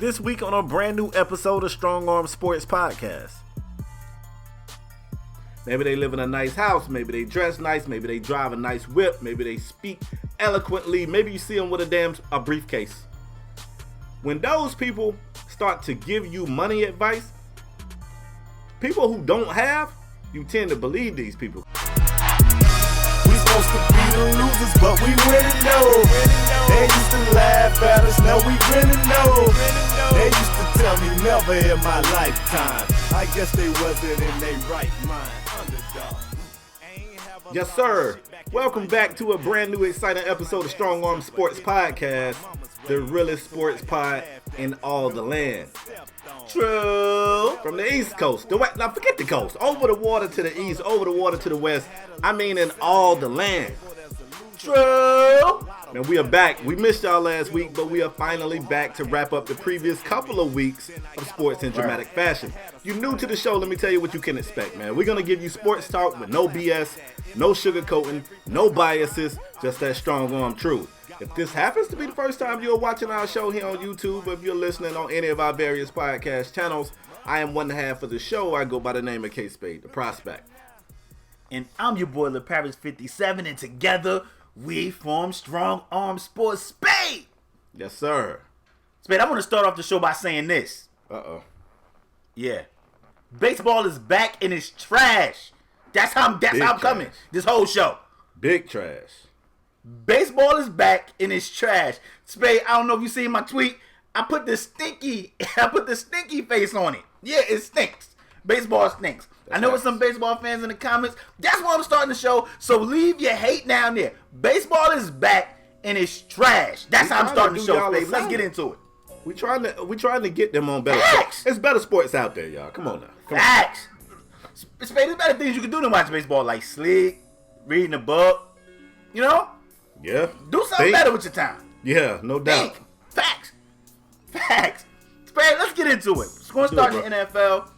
This week on a brand new episode of Strong Arm Sports Podcast. Maybe they live in a nice house, maybe they dress nice, maybe they drive a nice whip, maybe they speak eloquently, maybe you see them with a briefcase. When those people start to give you money advice, people who don't have, you tend to believe these people. We supposed to be the losers, but we winning though. They used to laugh at us, now we grinning though. They used to tell me never in my lifetime. I guess they wasn't in their right mind. Underdog. Yes, sir. Welcome back to a brand new exciting episode of Strong Arm Sports Podcast, the realest sports pod in all the land. True. From the East Coast, the West. Now forget the coast. Over the water to the east, over the water to the west. I mean in all the land. True. And we are back. We missed y'all last week, but we are finally back to wrap up the previous couple of weeks of sports in dramatic fashion. You new to the show, let me tell you what you can expect, man. We're going to give you sports talk with no BS, no sugarcoating, no biases, just that strong arm truth. If this happens to be the first time you're watching our show here on YouTube, or if you're listening on any of our various podcast channels, I am one half of the show. I go by the name of K-Spade, the prospect. And I'm your boy, LeParis57, and together we form Strong Arm Sports. Spade! Yes, sir. Spade, I want to start off the show by saying this. Uh-oh. Yeah. Baseball is back and it's trash. That's how I'm coming. This whole show. Big trash. Baseball is back and it's trash. Spade, I don't know if you seen my tweet. I put the stinky face on it. Yeah, it stinks. Baseball stinks. I know there's some baseball fans in the comments. That's why I'm starting the show. So leave your hate down there. Baseball is back and it's trash. That's how I'm starting the show, Spade. Let's get into it. We trying to get them on better Facts. sports. It's better sports out there, y'all. Come on now. Facts. Spade, there's better things you can do than watch baseball, like sleep, reading a book. You know? Yeah. Do something better with your time. Yeah, no doubt. Think. Facts. Spade, let's get into it. It's going to start in the NFL,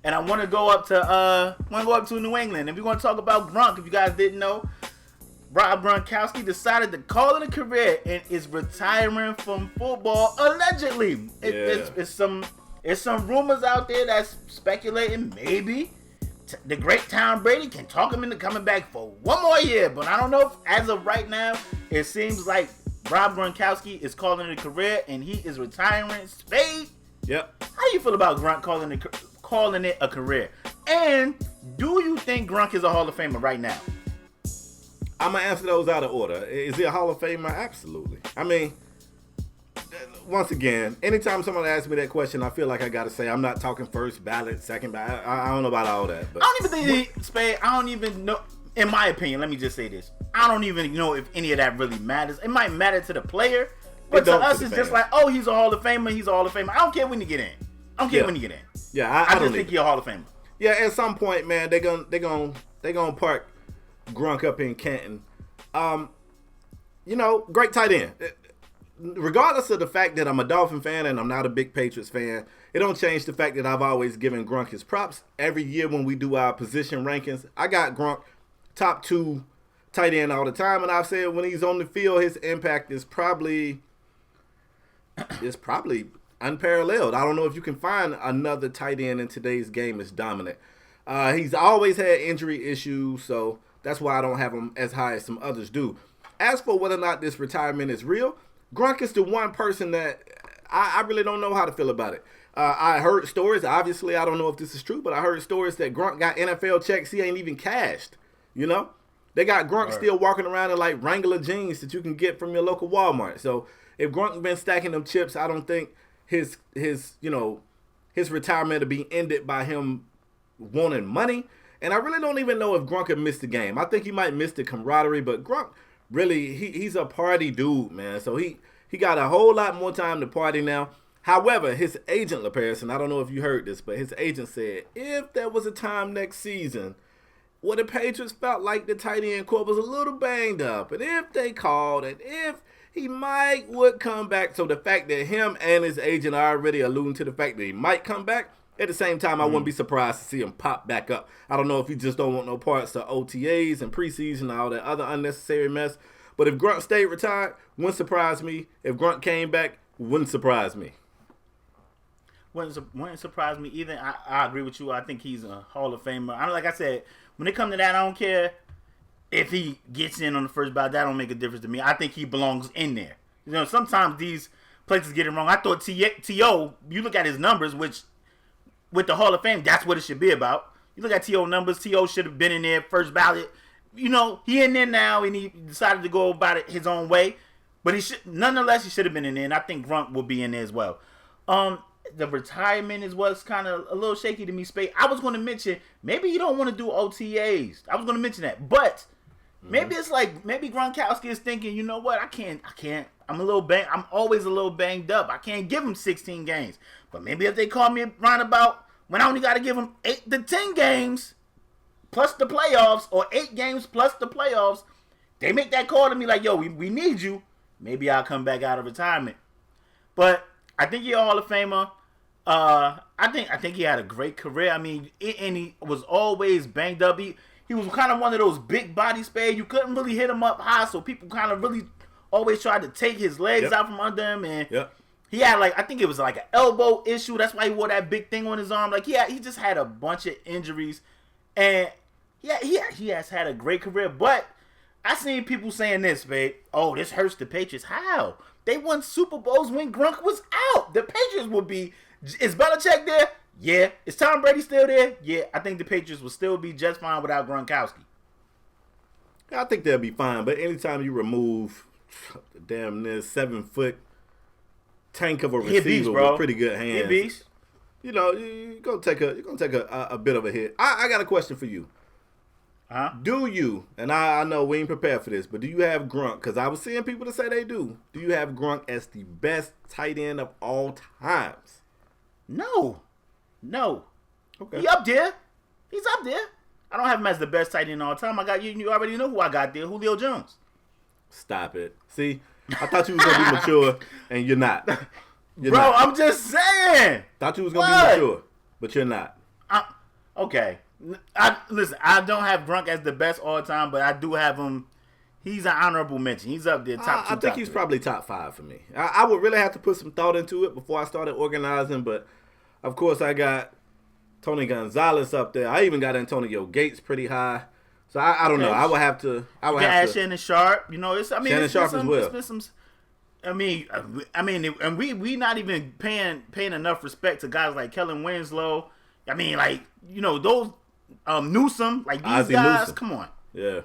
and I want to go up to New England, and we're going to talk about Gronk. If you guys didn't know, Rob Gronkowski decided to call it a career and is retiring from football allegedly. It's some rumors out there that's speculating maybe the great Tom Brady can talk him into coming back for one more year, but I don't know if as of right now it seems like Rob Gronkowski is calling it a career and he is retiring. Spade. Yep. How do you feel about Gronk calling it a career? And do you think Gronk is a Hall of Famer right now? I'm going to answer those out of order. Is he a Hall of Famer? Absolutely. I mean, once again, anytime someone asks me that question, I feel like I got to say I'm not talking first ballot, second ballot. I don't know about all that. But I don't even think, Spade, I don't even know, in my opinion, let me just say this. I don't even know if any of that really matters. It might matter to the player, but to us, it's just like, oh, he's a Hall of Famer, he's a Hall of Famer. I don't care when you get in. Yeah, I just think he's a Hall of Famer. Yeah, at some point, man, they're gonna park Gronk up in Canton. Great tight end. Regardless of the fact that I'm a Dolphin fan and I'm not a big Patriots fan, it don't change the fact that I've always given Gronk his props. Every year when we do our position rankings, I got Gronk top 2 tight end all the time, and I've said when he's on the field, his impact is probably unparalleled. I don't know if you can find another tight end in today's game as dominant. He's always had injury issues, so that's why I don't have him as high as some others do. As for whether or not this retirement is real, Gronk is the one person that I really don't know how to feel about it. I heard stories, obviously I don't know if this is true, but I heard stories that Gronk got NFL checks he ain't even cashed, you know? They got Gronk still walking around in like Wrangler jeans that you can get from your local Walmart. So if Gronk been stacking them chips, I don't think his retirement will be ended by him wanting money. And I really don't even know if Gronk had missed the game. I think he might miss the camaraderie, but Gronk really, he's a party dude, man. So he got a whole lot more time to party now. However, his agent, LeParis, and I don't know if you heard this, but his agent said if there was a time next season where the Patriots felt like the tight end corps was a little banged up, and if they called, and if he would come back. So the fact that him and his agent are already alluding to the fact that he might come back, at the same time, I wouldn't be surprised to see him pop back up. I don't know if he just don't want no parts of OTAs and preseason and all that other unnecessary mess. But if Gronk stayed retired, wouldn't surprise me. If Gronk came back, wouldn't surprise me. wouldn't surprise me either. I agree with you. I think he's a Hall of Famer. Like I said, when it comes to that, I don't care if he gets in on the first ballot. That don't make a difference to me. I think he belongs in there. Sometimes these places get it wrong. I thought T.O., you look at his numbers, which with the Hall of Fame, that's what it should be about. You look at T.O. numbers, T.O. should have been in there first ballot. He in there now, and he decided to go about it his own way. But nonetheless, he should have been in there, and I think Gronk will be in there as well. The retirement is what's kind of a little shaky to me, Spade. I was going to mention, maybe you don't want to do OTAs. I was going to mention that. But maybe it's like, maybe Gronkowski is thinking, you know what, I can't. I'm always a little banged up. I can't give him 16 games. But maybe if they call me around about when I only got to give him 8 to 10 games plus the playoffs, or 8 games plus the playoffs, they make that call to me like, yo, we need you. Maybe I'll come back out of retirement. But I think he's a Hall of Famer. I think he had a great career. I mean, and he was always banged up. He was kind of one of those big body Spade. You couldn't really hit him up high, so people kind of really always tried to take his legs out from under him. And he had I think it was like an elbow issue. That's why he wore that big thing on his arm. Like he just had a bunch of injuries, and he has had a great career. But I seen people saying this, Spade. Oh, this hurts the Patriots. How? They won Super Bowls when Gronk was out. The Patriots would be. Is Belichick there? Yeah. Is Tom Brady still there? Yeah. I think the Patriots will still be just fine without Gronkowski. I think they'll be fine, but anytime you remove damn near 7-foot tank of a receiver with pretty good hands, beast. You're gonna take a bit of a hit. I got a question for you. Huh? Do you, and I know we ain't prepared for this, but do you have Gronk? Because I was seeing people that say they do. Do you have Gronk as the best tight end of all times? No. Okay. He's up there. I don't have him as the best tight end all time. I got you already know who I got there, Julio Jones. Stop it. See, I thought you was gonna be mature, and you're not. You're Bro, not. I'm just saying. Thought you was gonna be mature, but you're not. Okay. Listen, I don't have Gronk as the best all time, but I do have him. He's an honorable mention. He's up there, top 2. I think he's probably top 5 for me. I would really have to put some thought into it before I started organizing, but of course I got Tony Gonzalez up there. I even got Antonio Gates pretty high. So I don't know. I would have to. Shannon Sharp. Shannon Sharp as well. And we not even paying enough respect to guys like Kellen Winslow. Those Newsom, these Ozzie guys. Newsom. Come on. Yeah.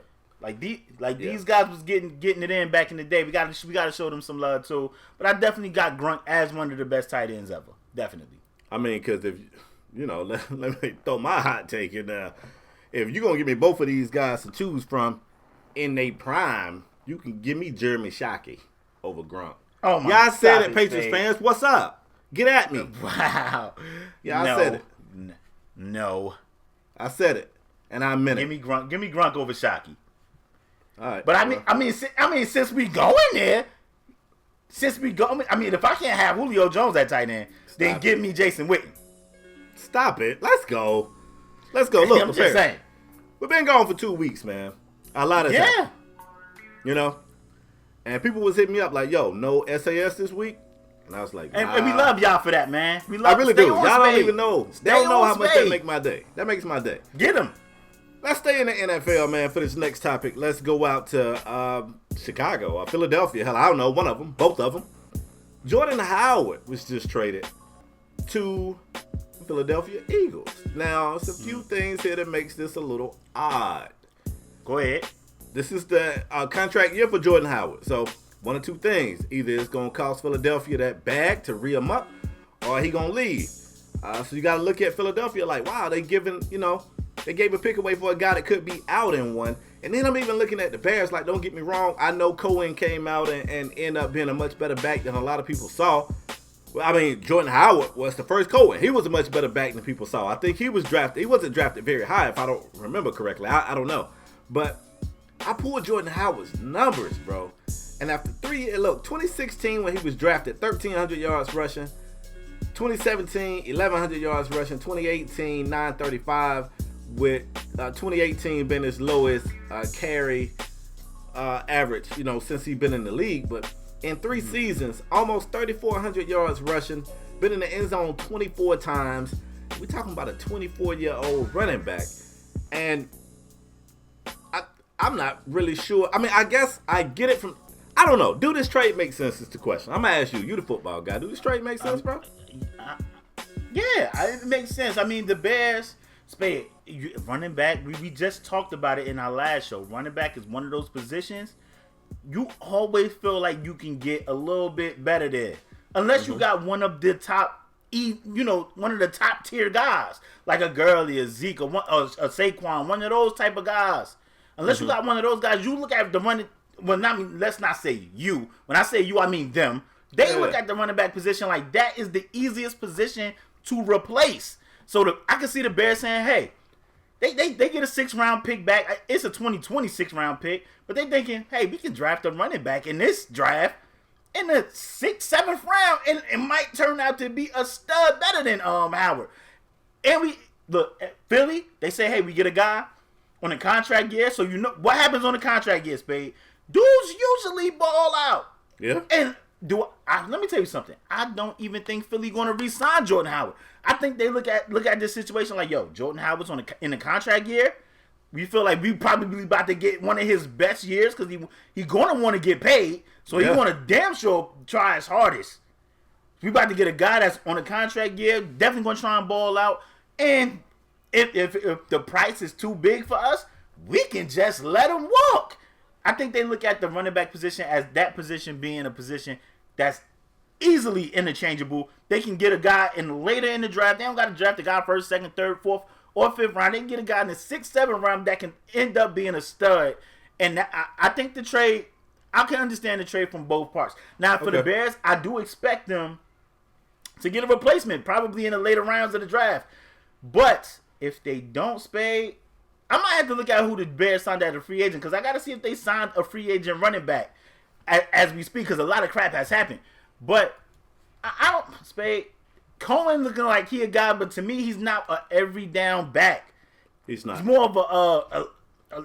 These guys was getting it in back in the day. We got to show them some love too. But I definitely got Gronk as one of the best tight ends ever. Definitely. Because if let me throw my hot take in there. If you're gonna give me both of these guys to choose from in their prime, you can give me Jeremy Shockey over Gronk. Oh my! Y'all said it, Patriots fans. What's up? Get at me. Wow. Yeah, I said it. No. I said it, and I meant it. Give me Gronk over Shockey. All right. But since we going there, if I can't have Julio Jones at tight end, then give me Jason Witten. Stop it. Let's go. Look, I'm just saying. We've been gone for 2 weeks, man. A lot of time. And people was hitting me up like, yo, no SAS this week? And I was like, nah. And we love y'all for that, man. I really do. Y'all don't even know. They don't know how much that make my day. That makes my day. Get them. Let's stay in the NFL, man, for this next topic. Let's go out to Chicago or Philadelphia. Hell, I don't know. One of them. Both of them. Jordan Howard was just traded to Philadelphia Eagles. Now, there's a few things here that makes this a little odd. Go ahead. This is the contract year for Jordan Howard. So, one of two things. Either it's going to cost Philadelphia that bag to re-him up, or he going to leave. So, you got to look at Philadelphia like, wow, they gave a pick away for a guy that could be out in one. And then I'm even looking at the Bears like, don't get me wrong, I know Cohen came out and ended up being a much better back than a lot of people saw. Jordan Howard was the first Cohen. He was a much better back than people saw. I think he was drafted. He wasn't drafted very high, if I don't remember correctly. I don't know. But I pulled Jordan Howard's numbers, bro. And after 2016 when he was drafted, 1,300 yards rushing. 2017, 1,100 yards rushing. 2018, 935. With 2018 been his lowest carry average, since he's been in the league. But in 3 seasons, almost 3,400 yards rushing, been in the end zone 24 times. We're talking about a 24-year-old running back. And I'm not really sure. I mean, I guess I get it from, I don't know. Do this trade make sense is the question. I'm going to ask you. You the football guy. Do this trade make sense, bro? Yeah, it makes sense. I mean, the Bears, Spade, running back, we just talked about it in our last show. Running back is one of those positions you always feel like you can get a little bit better there. Unless you got one of the top, one of the top tier guys. Like a Gurley, a Zeke, or a Saquon, one of those type of guys. Unless you got one of those guys, you look at the running, let's not say you. When I say you, I mean them. They look at the running back position like that is the easiest position to replace. So I can see the Bears saying, hey, they get a 6th round pick back. It's a 2020 6th round pick, but they thinking, hey, we can draft a running back in this draft in the 6th, 7th round, and it might turn out to be a stud better than Howard. And we look at Philly, they say, hey, we get a guy on a contract year, so you know what happens on a contract year, Spade. Dudes usually ball out. Yeah. And let me tell you something. I don't even think Philly going to re-sign Jordan Howard. I think they look at this situation like, yo, Jordan Howard's in the contract year. We feel like we probably about to get one of his best years because he going to want to get paid. So he want to damn sure try his hardest. We about to get a guy that's on a contract year, definitely going to try and ball out. And if the price is too big for us, we can just let him walk. I think they look at the running back position as that position being a position that's easily interchangeable. They can get a guy later in the draft. They don't got to draft a guy 1st, 2nd, 3rd, 4th, or 5th round. They can get a guy in the 6th, 7th round that can end up being a stud. And I think the trade, I can understand the trade from both parts. Now, for the Bears, I do expect them to get a replacement, probably in the later rounds of the draft. But if they don't, Spade, I might have to look at who the Bears signed as a free agent because I got to see if they signed a free agent running back as we speak because a lot of crap has happened. But I don't, Spade, Cohen looking like he a guy, but to me, he's not a every down back. He's not. He's more of a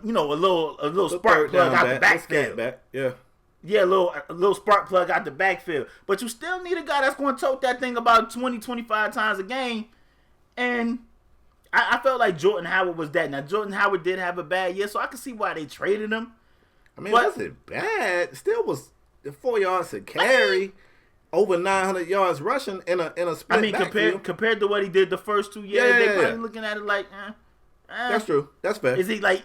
little spark plug out the backfield. Yeah, a little spark plug out the backfield. But you still need a guy that's going to tote that thing about 20, 25 times a game. And I felt like Jordan Howard was that. Now, Jordan Howard did have a bad year, so I can see why they traded him. I mean, wasn't bad. Still was 4 yards to carry, over 900 yards rushing in a split backfield. compared to what he did the first 2 years, they probably looking at it like, That's true. That's fair. Is he like,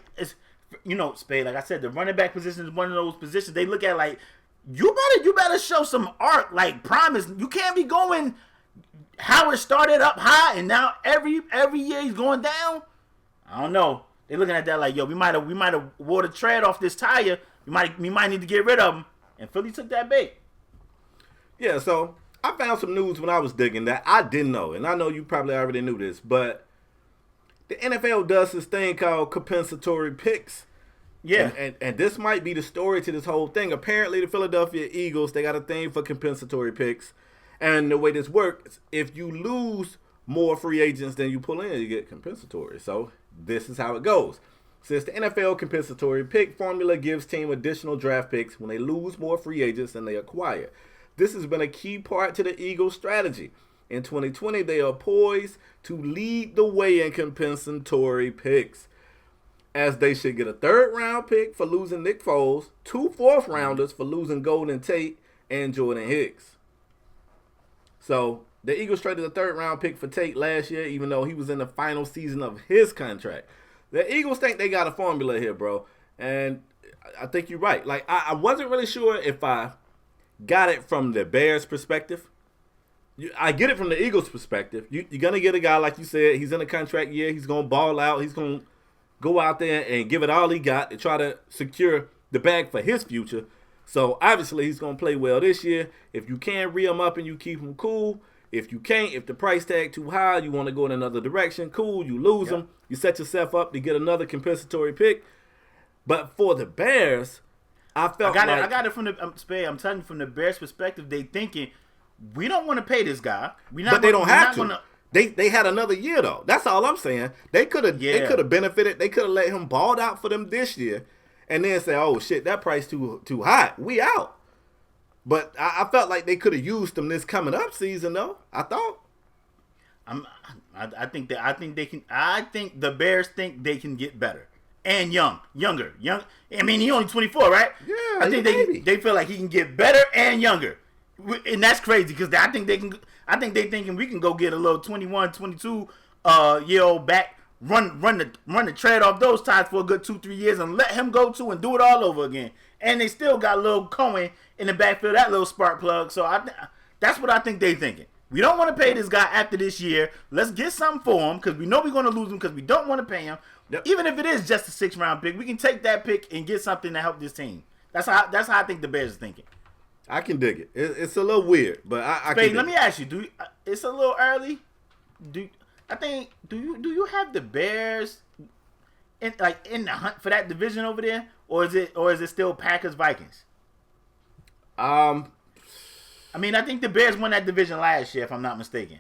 Spade, like I said, the running back position is one of those positions they look at like, you better show some art, like promise. You can't be going, Howard started up high and now every year he's going down. I don't know. They're looking at that like, yo, we might have wore the tread off this tire. We might need to get rid of him. And Philly took that bait. Yeah, so I found some news when I was digging that I didn't know, and I know you probably already knew this, but the NFL does this thing called compensatory picks. Yeah. And this might be the story to this whole thing. Apparently, the Philadelphia Eagles, they got a thing for compensatory picks. And the way this works, if you lose more free agents than you pull in, you get compensatory. So this is how it goes. Since the NFL compensatory pick formula gives team additional draft picks when they lose more free agents than they acquire. This has been a key part to the Eagles' strategy. In 2020, they are poised to lead the way in compensatory picks, as they should get a 3rd round pick for losing Nick Foles, 2 4th rounders for losing Golden Tate and Jordan Hicks. So the Eagles traded a 3rd round pick for Tate last year, even though he was in the final season of his contract. The Eagles think they got a formula here, bro. And I think you're right. Like, I wasn't really sure if I got it from the Bears' perspective. I get it from the Eagles' perspective. You're going to get a guy, like you said, he's in a contract year. He's going to ball out. He's going to go out there and give it all he got to try to secure the bag for his future. So, obviously, he's going to play well this year. If you can re him up and you keep him cool. If you can't, if the price tag too high, you want to go in another direction, cool, you lose him. You set yourself up to get another compensatory pick. But for the Bears, I got it from the Spade. I'm telling you, from the Bears' perspective, they thinking we don't want to pay this guy. But they don't have to. They had another year though. That's all I'm saying. They could have benefited. They could have let him ball out for them this year, and then say, "Oh shit, that price too high. We out." But I felt like they could have used them this coming up season, though. I thought. I think the Bears think they can get better and younger. I mean, he's only 24, right? Yeah, I think they feel like he can get better and younger, and that's crazy because I think they thinking we can go get a little 21, 22 year old back, run the tread off those tires for a good 2-3 years and let him go too and do it all over again. And they still got little Cohen in the backfield, that little spark plug. So that's what I think they thinking. We don't want to pay this guy after this year. Let's get something for him because we know we're going to lose him because we don't want to pay him. Yep. Even if it is just a 6th round pick, we can take that pick and get something to help this team. That's how I think the Bears is thinking. I can dig it. It's a little weird, but I can. Let me ask you: it's a little early? Do you have the Bears in the hunt for that division over there, or is it still Packers Vikings? I mean, I think the Bears won that division last year, if I'm not mistaken.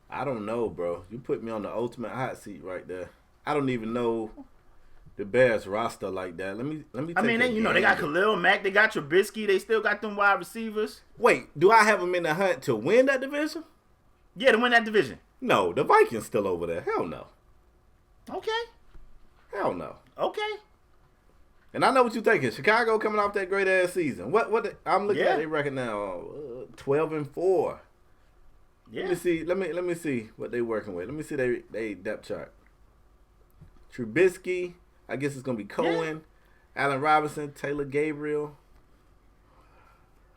I don't know, bro. You put me on the ultimate hot seat right there. I don't even know the Bears roster like that. Let me. I mean, they got Khalil Mack, they got Trubisky, they still got them wide receivers. Wait, do I have them in the hunt to win that division? Yeah, to win that division. No, the Vikings still over there. Hell no. Okay. Hell no. Okay. And I know what you're thinking. Chicago coming off that great ass season. I'm looking at their record now. 12-4. Yeah. Let me see what they working with. Let me see they depth chart. Trubisky, I guess it's gonna be Cohen, Allen Robinson, Taylor Gabriel.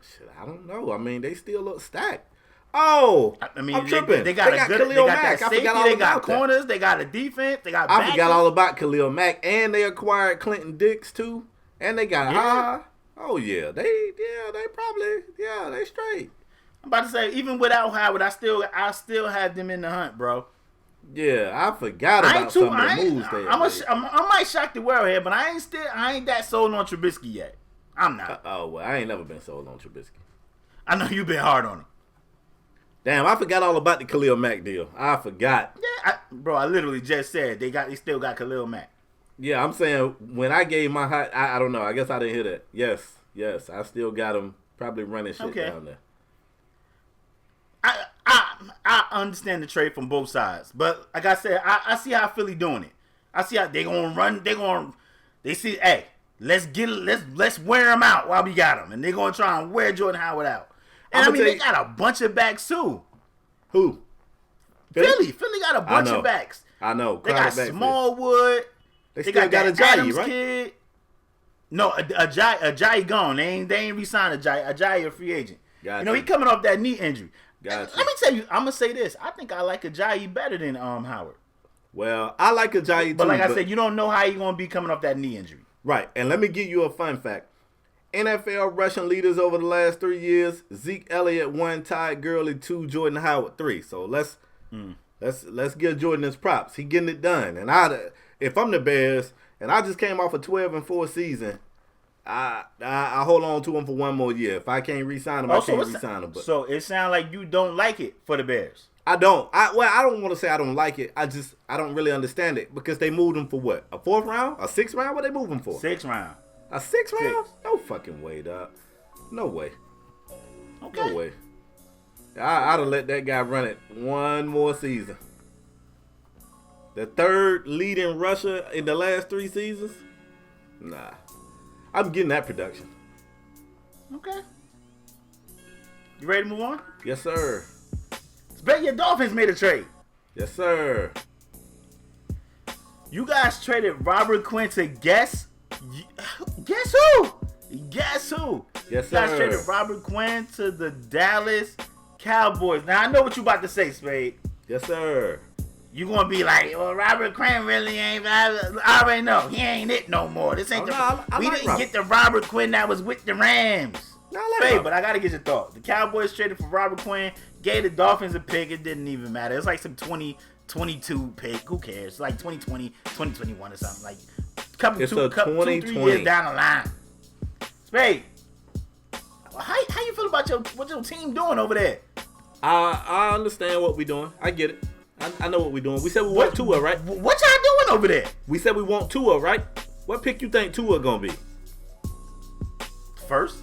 Shit, I don't know. I mean, they still look stacked. Oh, I mean, I'm tripping. They got Khalil Mack. Safety, they got corners, they got a defense, they got. I forgot all about Khalil Mack, and they acquired Clinton Dix too, and they got Ha. Oh yeah, they straight. I'm about to say, even without Howard, I still have them in the hunt, bro. Yeah, I forgot about some of the moves there. I might shock the world here, but I ain't that sold on Trubisky yet. I'm not. Well, I ain't never been sold on Trubisky. I know you've been hard on him. Damn, I forgot all about the Khalil Mack deal. I forgot. Yeah, I literally just said they still got Khalil Mack. Yeah, I'm saying when I gave my hot, I don't know. I guess I didn't hear that. Yes, I still got him probably running shit down there. I understand the trade from both sides, but like I said, I see how Philly doing it. I see how they gonna run. They see, hey, let's wear them out while we got them, and they're gonna try and wear Jordan Howard out. And I mean, they got a bunch of backs too. Who? Philly got a bunch of backs. I know. They got Smallwood. They still got Ajayi, right? Kid. No, Ajayi gone. They ain't re-signed Ajayi. Ajayi a free agent. Gotcha. He coming off that knee injury. Gotcha. Let me tell you, I'm gonna say this. I think I like Ajayi better than Howard. Well, I like Ajayi too. But like I said, you don't know how he's gonna be coming off that knee injury. Right. And let me give you a fun fact. NFL rushing leaders over the last 3 years: Zeke Elliott 1, Todd Gurley 2, Jordan Howard 3. So let's give Jordan his props. He getting it done. And if I'm the Bears and I just came off a 12-4 season, I hold on to him for one more year. If I can't re-sign him, I can't re-sign him. But so it sounds like you don't like it for the Bears. I don't. I don't want to say I don't like it. I don't really understand it because they moved him for what? A 4th round? A 6th round? What they move him for? 6th round. A 6th round? No fucking way, dog. No way. Okay. No way. I'd have let that guy run it one more season. The 3rd leading rusher in the last 3 seasons? Nah. I'm getting that production. Okay. You ready to move on? Yes, sir. Bet your Dolphins made a trade. Yes, sir. You guys traded Robert Quinn to guess who? Guess who? Yes, sir. You guys traded Robert Quinn to the Dallas Cowboys. Now, I know what you about to say, Spade. Yes, sir. You gonna be like, well, Robert Quinn really ain't. I already know he ain't it no more. This ain't we didn't get the Robert Quinn that was with the Rams. Spade, but I gotta get your thought. The Cowboys traded for Robert Quinn, gave the Dolphins a pick. It didn't even matter. It's like some 2022 pick. Who cares? Like 2020, 2021 or something. Like couple 2-3 years down the line. Spade, how you feel about what your team doing over there? I understand what we doing. I get it. I know what we doing. We said we want Tua, right? What y'all doing over there? We said we want Tua, right? What pick you think Tua gonna be? first.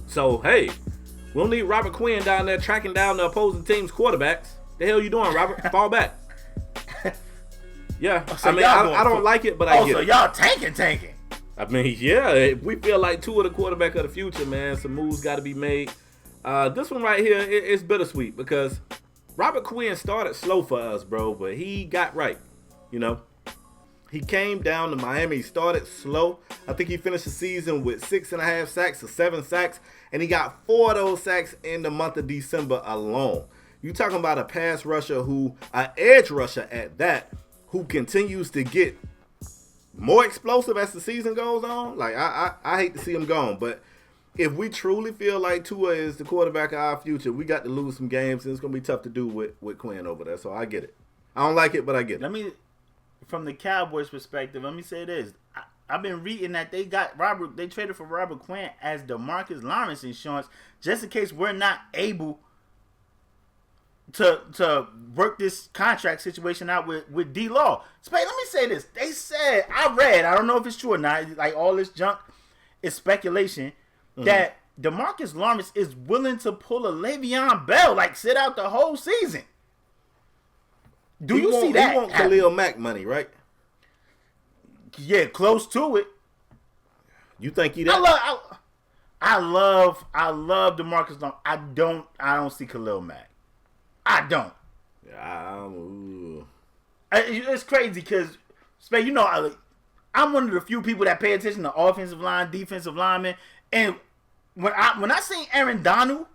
So, hey, we don't need Robert Quinn down there tracking down the opposing team's quarterbacks. The hell you doing, Robert? Fall back. Yeah, So I don't like it, but I get so it. y'all tanking. I mean, yeah, we feel like two of the quarterback of the future, man. Some moves got to be made. This one right here, it's bittersweet because Robert Quinn started slow for us, bro, but he got right, you know. He came down to Miami. He started slow. I think he finished the season with 6.5 sacks or 7 sacks, and he got 4 of those sacks in the month of December alone. You talking about a pass rusher an edge rusher at that, who continues to get more explosive as the season goes on. Like, I hate to see him gone, but if we truly feel like Tua is the quarterback of our future, we got to lose some games, and it's going to be tough to do with Quinn over there, so I get it. I don't like it, but I get it. From the Cowboys' perspective, let me say this. I've been reading that they traded for Robert Quinn as DeMarcus Lawrence insurance, just in case we're not able to work this contract situation out with D-Law. Let me say this. They said, I don't know if it's true or not, like all this junk is speculation, that DeMarcus Lawrence is willing to pull a Le'Veon Bell, like sit out the whole season. Do you see that? He want Khalil Mack money, right? Yeah, close to it. You think he that? I love DeMarcus Lawrence. I don't see Khalil Mack. I don't. It's crazy because, you know, I'm one of the few people that pay attention to offensive line, defensive linemen, and when I seen Aaron Donald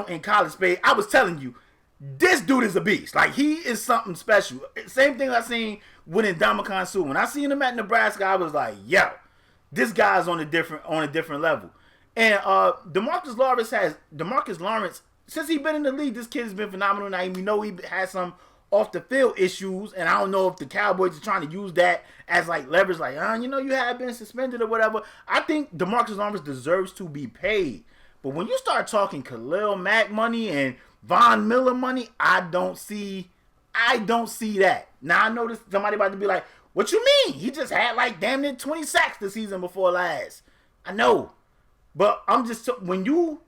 in college, I was telling you, this dude is a beast. Like, he is something special. Same thing I seen with Ndamukong Suh. When I seen him at Nebraska, I was like, yo, this guy's on a different level. And DeMarcus Lawrence, since he's been in the league, this kid has been phenomenal. Now, we know he has some off the field issues, and I don't know if the Cowboys are trying to use that as like leverage, like, you know, you have been suspended or whatever. I think DeMarcus Lawrence deserves to be paid. But when you start talking Khalil Mack money and Von Miller money, I don't see that. Now I know this, somebody about to be like, what you mean? He just had like damn near 20 sacks the season before last. I know. But I'm just, when you,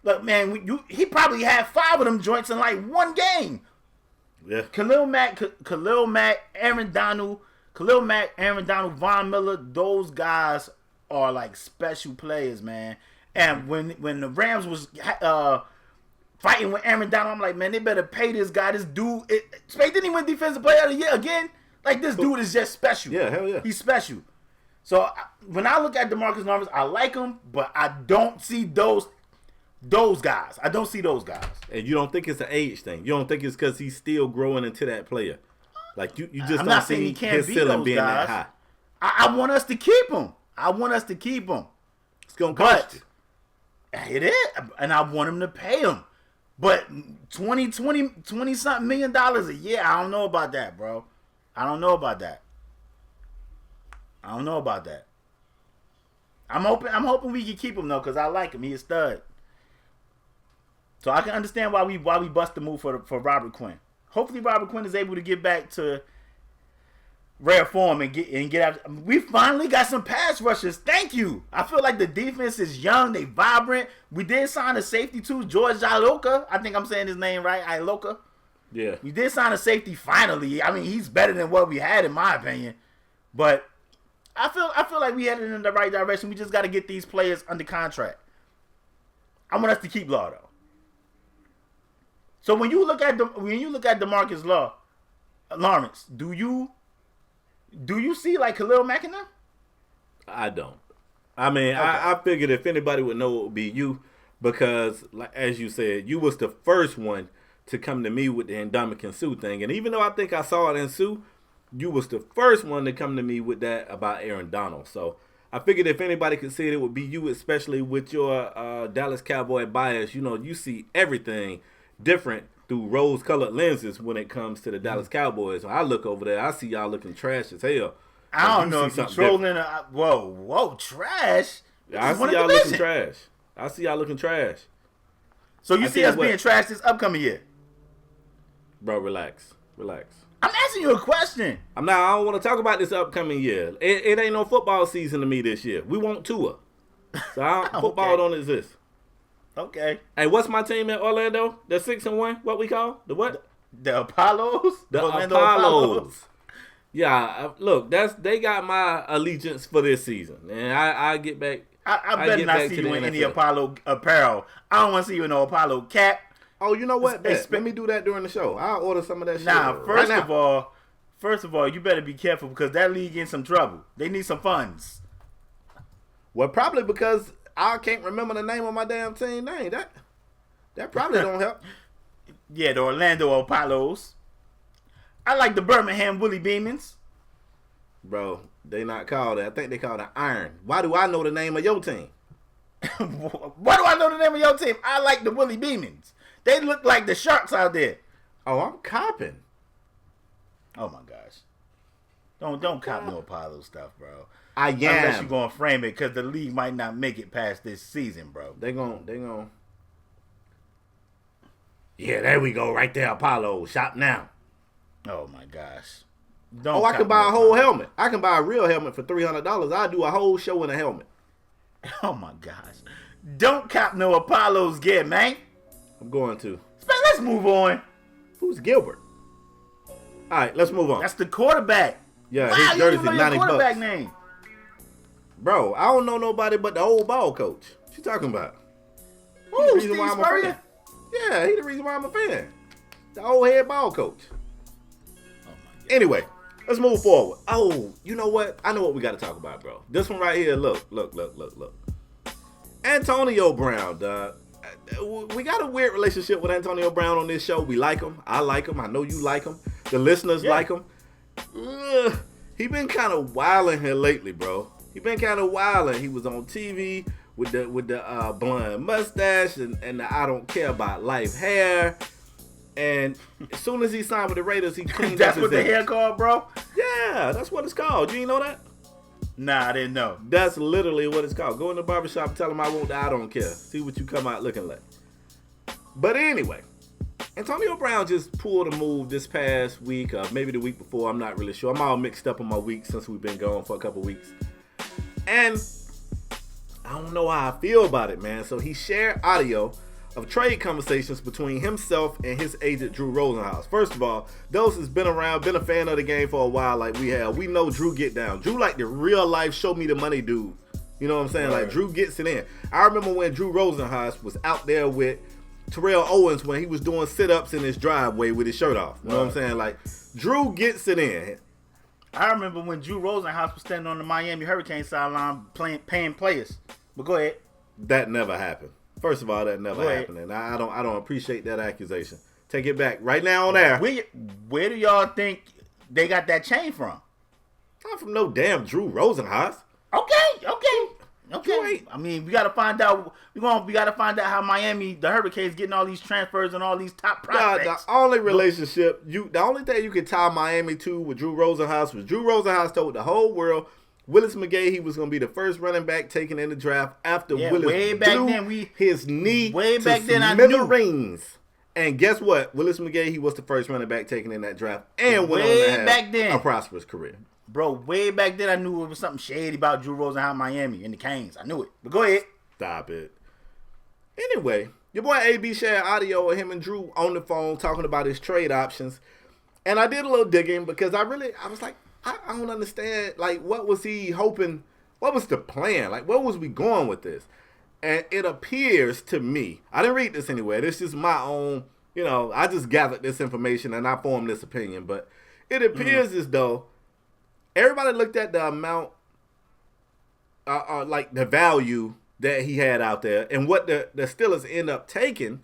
look, man, he probably had 5 of them joints in like one game. Yeah. Khalil Mack, Aaron Donald, Von Miller, those guys are like special players, man. And when the Rams was fighting with Aaron Donald, I'm like, man, they better pay this guy. This dude, didn't he win Defensive Player of the Year again? Like, this dude is just special. Yeah, hell yeah. He's special. So when I look at DeMarcus Lawrence, I like him, but I don't see those guys. I don't see those guys. And you don't think it's an age thing? You don't think it's because he's still growing into that player? Like, you just I'm don't not saying see he can't his beat ceiling those being guys. that high. I want us to keep him. It's going to cost you. It is. And I want him to pay him. But $20-something million a year, I don't know about that, bro. I don't know about that. I'm hoping we can keep him, though, because I like him. He's a stud. So I can understand why we bust the move for Robert Quinn. Hopefully Robert Quinn is able to get back to rare form and get out. We finally got some pass rushers. Thank you. I feel like the defense is young. They vibrant. We did sign a safety too, George Iloka. I think I'm saying his name right, Iloka. Yeah. We did sign a safety finally. I mean, he's better than what we had in my opinion. But I feel like we headed in the right direction. We just got to get these players under contract. I want us to keep Law though. So when you look at DeMarcus Lawrence, do you see like Khalil Mack in them? I don't. I mean, okay. I figured if anybody would know, it would be you, because, like as you said, you was the first one to come to me with the Ndamukong Suh thing, and even though I think I saw it in Suh, you was the first one to come to me with that about Aaron Donald. So I figured if anybody could see it, it would be you, especially with your Dallas Cowboy bias. You know, you see everything different through rose-colored lenses when it comes to the Dallas Cowboys. So I look over there, I see y'all looking trash as hell. I don't know if you're trolling. Whoa, trash? I see y'all looking trash. I see y'all looking trash. So you see us being trash this upcoming year? Bro, relax. I'm asking you a question. I don't want to talk about this upcoming year. It ain't no football season to me this year. We want Tua. So football don't exist. Okay. Hey, what's my team in Orlando? The 6-1. What we call the what? The Apollos. The Orlando Apollos. Yeah, look, they got my allegiance for this season, and I get back. I better not see you in any Apollo apparel. I don't want to see you in no Apollo cap. Oh, you know what? Let me do that during the show. I'll order some of that shit. Nah, first of all, you better be careful because that league in some trouble. They need some funds. Well, probably because I can't remember the name of my damn team name. That probably don't help. Yeah, the Orlando Apollos. I like the Birmingham Willie Beemans. Bro, they not called that. I think they called it Iron. Why do I know the name of your team? Why do I know the name of your team? I like the Willie Beemans. They look like the Sharks out there. Oh, I'm copping. Oh my gosh. Don't cop no Apollo stuff, bro. I am. Unless you're gonna frame it, because the league might not make it past this season, bro. They gon' Yeah, there we go, right there, Apollo. Shop now. Oh my gosh. I can buy a whole helmet. I can buy a real helmet for $300. I'll do a whole show in a helmet. Oh my gosh. Don't cop no Apollo's gear, man. I'm going to. Let's move on. Who's Gilbert? All right, let's move on. That's the quarterback. Yeah, his jersey's $90. Quarterback name. Bro, I don't know nobody but the old ball coach. What you talking about? Ooh, Steve Spurrier? Yeah, he's the reason why I'm a fan. The old head ball coach. Anyway, let's move forward. Oh, you know what? I know what we got to talk about, bro. This one right here. Look. Antonio Brown, dog. We got a weird relationship with Antonio Brown on this show. We like him. I like him. I know you like him. The listeners like him. He been kind of wilding here lately, bro. He been kind of wilding. He was on TV with the blonde mustache and the I don't care about life hair. And as soon as he signed with the Raiders, he cleaned up his That's what the hair called, bro? Yeah, that's what it's called. You ain't know that? Nah, I didn't know. That's literally what it's called. Go in the barbershop, tell him I won't die, I don't care. See what you come out looking like. But anyway, Antonio Brown just pulled a move this past week, maybe the week before, I'm not really sure. I'm all mixed up in my weeks since we've been gone for a couple weeks. And I don't know how I feel about it, man. So he shared audio of trade conversations between himself and his agent, Drew Rosenhaus. First of all, those has been around, been a fan of the game for a while like we have. We know Drew get down. Drew like the real life show me the money dude. You know what I'm saying? Right. Like Drew gets it in. I remember when Drew Rosenhaus was out there with Terrell Owens when he was doing sit-ups in his driveway with his shirt off. You know what I'm saying? Like Drew gets it in. I remember when Drew Rosenhaus was standing on the Miami Hurricane sideline paying players. But go ahead. That never happened. First of all, that never happened, and I don't appreciate that accusation. Take it back right now on air. Where do y'all think they got that chain from? Not from no damn Drew Rosenhaus. Okay. I mean, we gotta find out. We gotta find out how Miami, the Hurricanes, getting all these transfers and all these top prospects. The only relationship the only thing you could tie Miami to with Drew Rosenhaus was Drew Rosenhaus told the whole world Willis McGahee, he was going to be the first running back taken in the draft after Willis way back blew then his knee way to back then I knew. Rings. And guess what? Willis McGahee, he was the first running back taken in that draft and went on to have a prosperous career. Bro, way back then I knew it was something shady about Drew Rosenhaus, Miami, and the Canes. I knew it. But go ahead. Stop it. Anyway, your boy AB shared audio of him and Drew on the phone talking about his trade options. And I did a little digging because I was like, I don't understand, like, what was he hoping, what was the plan? Like, where was we going with this? And it appears to me, I didn't read this anywhere, this is my own, I just gathered this information and I formed this opinion, but it appears as though everybody looked at the amount, like the value that he had out there and what the Steelers end up taking,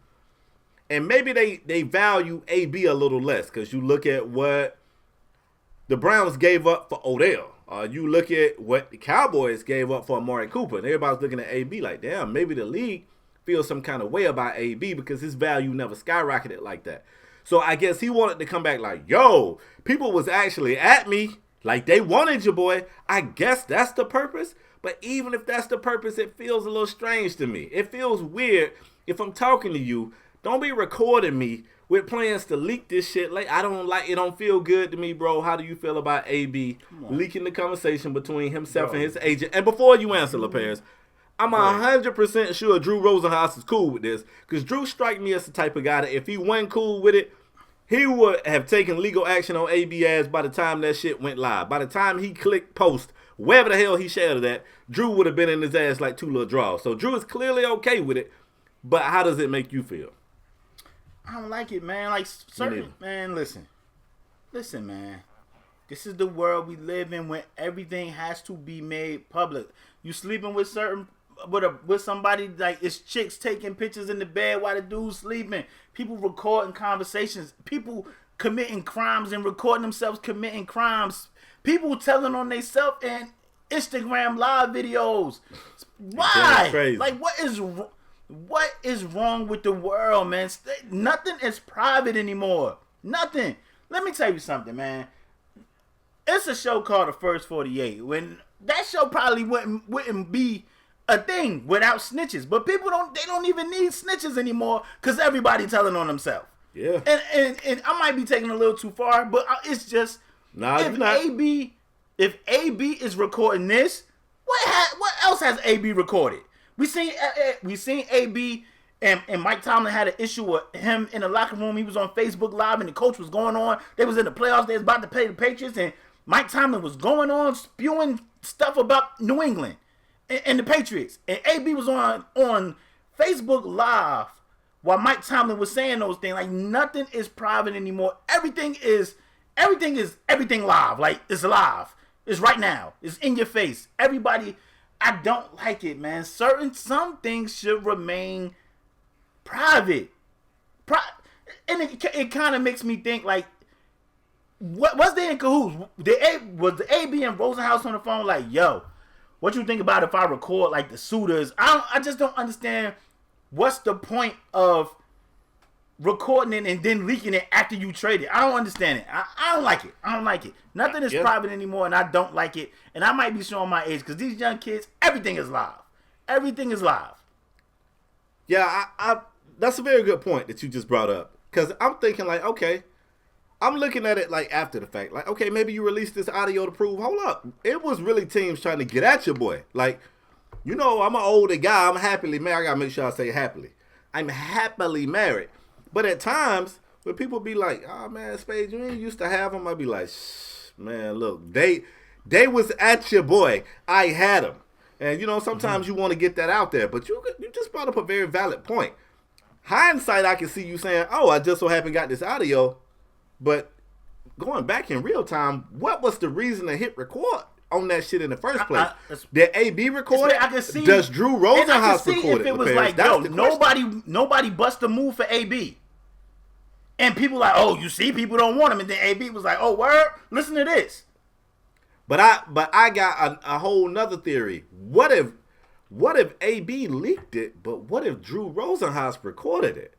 and maybe they value AB a little less because you look at what the Browns gave up for Odell. You look at what the Cowboys gave up for Amari Cooper. And everybody's looking at AB like, damn, maybe the league feels some kind of way about AB because his value never skyrocketed like that. So I guess he wanted to come back like, yo, people was actually at me. Like, they wanted your boy. I guess that's the purpose. But even if that's the purpose, it feels a little strange to me. It feels weird if I'm talking to you, Don't be recording me with plans to leak this shit. Like, I don't like it. Don't feel good to me, bro. How do you feel about AB leaking the conversation between himself and his agent? And before you answer, LaPez, I'm 100% sure Drew Rosenhaus is cool with this, because Drew strike me as the type of guy that if he wasn't cool with it, he would have taken legal action on AB ass by the time that shit went live. By the time he clicked post, wherever the hell he shared that, Drew would have been in his ass like 2 little draws. So Drew is clearly okay with it, but how does it make you feel? I don't like it, man. Like, certain, man, listen, man. This is the world we live in when everything has to be made public. You sleeping with somebody, like, it's chicks taking pictures in the bed while the dude's sleeping. People recording conversations. People committing crimes and recording themselves committing crimes. People telling on themselves and Instagram live videos. Why? Crazy. Like, what is wrong with the world, man? Nothing is private anymore. Nothing. Let me tell you something, man. It's a show called The First 48. When that show probably wouldn't be a thing without snitches. But people don't even need snitches anymore because everybody telling on themselves. Yeah. And I might be taking it a little too far, but it's just if AB is recording this, what else has AB recorded? We seen AB and Mike Tomlin had an issue with him in the locker room. He was on Facebook Live and the coach was going on. They was in the playoffs. They was about to play the Patriots and Mike Tomlin was going on spewing stuff about New England and the Patriots. And AB was on Facebook Live while Mike Tomlin was saying those things. Like, nothing is private anymore. Everything is live. Like, it's live. It's right now. It's in your face. Everybody, I don't like it, man. Some things should remain private. And it kind of makes me think, like, what's they in cahoots? Was the AB and Rosenhaus on the phone like, yo, what you think about if I record, like, the suitors? I just don't understand what's the point of recording it and then leaking it after you trade it. I don't understand it. I don't like it. I don't like it. Nothing is private anymore, and I don't like it. And I might be showing my age because these young kids, everything is live. Everything is live. Yeah, I that's a very good point that you just brought up. Because I'm thinking, like, okay, I'm looking at it, like, after the fact. Like, okay, maybe you released this audio to prove, hold up, it was really teams trying to get at your boy. Like, you know, I'm an older guy. I'm happily married. I got to make sure I say happily. I'm happily married. But at times, when people be like, oh, man, Spade, you ain't used to have them, I be like, shh, man, look, they was at your boy. I had them. And, you know, sometimes you want to get that out there. But you just brought up a very valid point. Hindsight, I can see you saying, oh, I just so happened got this audio. But going back in real time, what was the reason to hit record on that shit in the first place? Did AB record it? I can see. Does Drew Rosenhaus record it? If it was like, yo, nobody bust a move for AB. And people like, oh, you see, people don't want him. And then AB was like, oh, word, listen to this. But I got a whole nother theory. What if AB leaked it, but what if Drew Rosenhaus recorded it?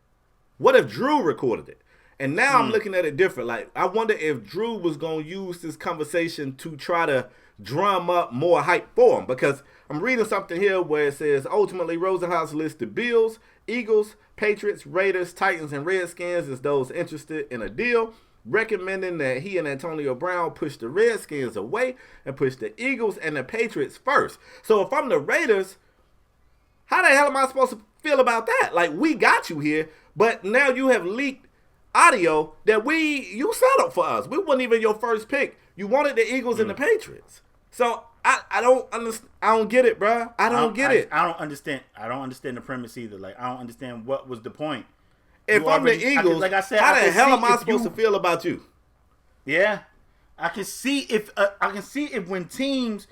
What if Drew recorded it? And now I'm looking at it different. Like, I wonder if Drew was going to use this conversation to try to drum up more hype for him. Because I'm reading something here where it says, ultimately, Rosenhaus listed Bills, Eagles, Patriots, Raiders, Titans, and Redskins as those interested in a deal, recommending that he and Antonio Brown push the Redskins away and push the Eagles and the Patriots first. So if I'm the Raiders, how the hell am I supposed to feel about that? Like, we got you here, but now you have leaked audio that you settled for us. We wasn't even your first pick. You wanted the Eagles and the Patriots. So I don't understand. I don't get it, bro. I don't get it. I don't understand. I don't understand the premise either. Like, I don't understand what was the point. If I'm the Eagles, like I said, how the hell am I supposed to feel about you? Yeah, I can see if when teams,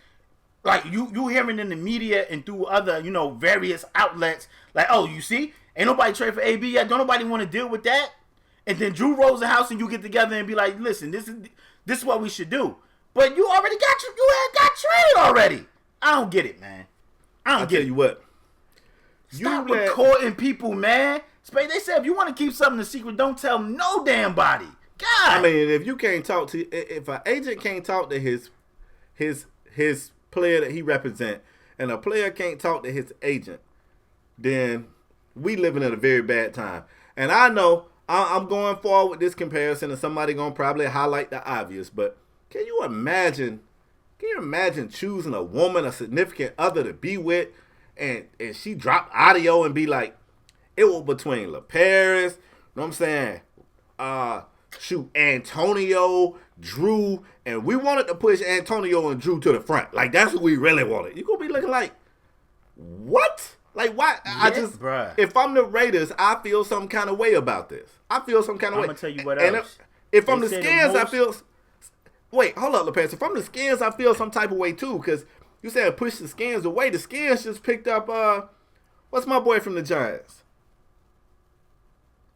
like, you hearing in the media and through other, you know, various outlets, like, oh, you see, ain't nobody trade for AB yet. Don't nobody want to deal with that. And then Drew Rosenhaus and you get together and be like, listen, this is what we should do. But you already got traded already. I don't get it, man. I'll tell you what. Stop recording people, man. Spade, they said if you want to keep something a secret, don't tell no damn body. God. I mean, if you can't talk to, if an agent can't talk to his player that he represent, and a player can't talk to his agent, then we living in a very bad time. And I know I'm going forward with this comparison, and somebody gonna probably highlight the obvious. But can you imagine choosing a woman, a significant other to be with, and she drop audio and be like, it was between LaParis, you know what I'm saying? Antonio, Drew, and we wanted to push Antonio and Drew to the front. Like, that's what we really wanted. You gonna be looking like, what? Like, why? Yeah, bruh. If I'm the Raiders, I feel some kind of way about this. I feel some kind of way. I'm gonna tell you what else. And if I'm the Skins, I feel. Wait, hold up, LaParis. If I'm the Skins, I feel some type of way too, because you said push the Skins away. The Skins just picked up. What's my boy from the Giants?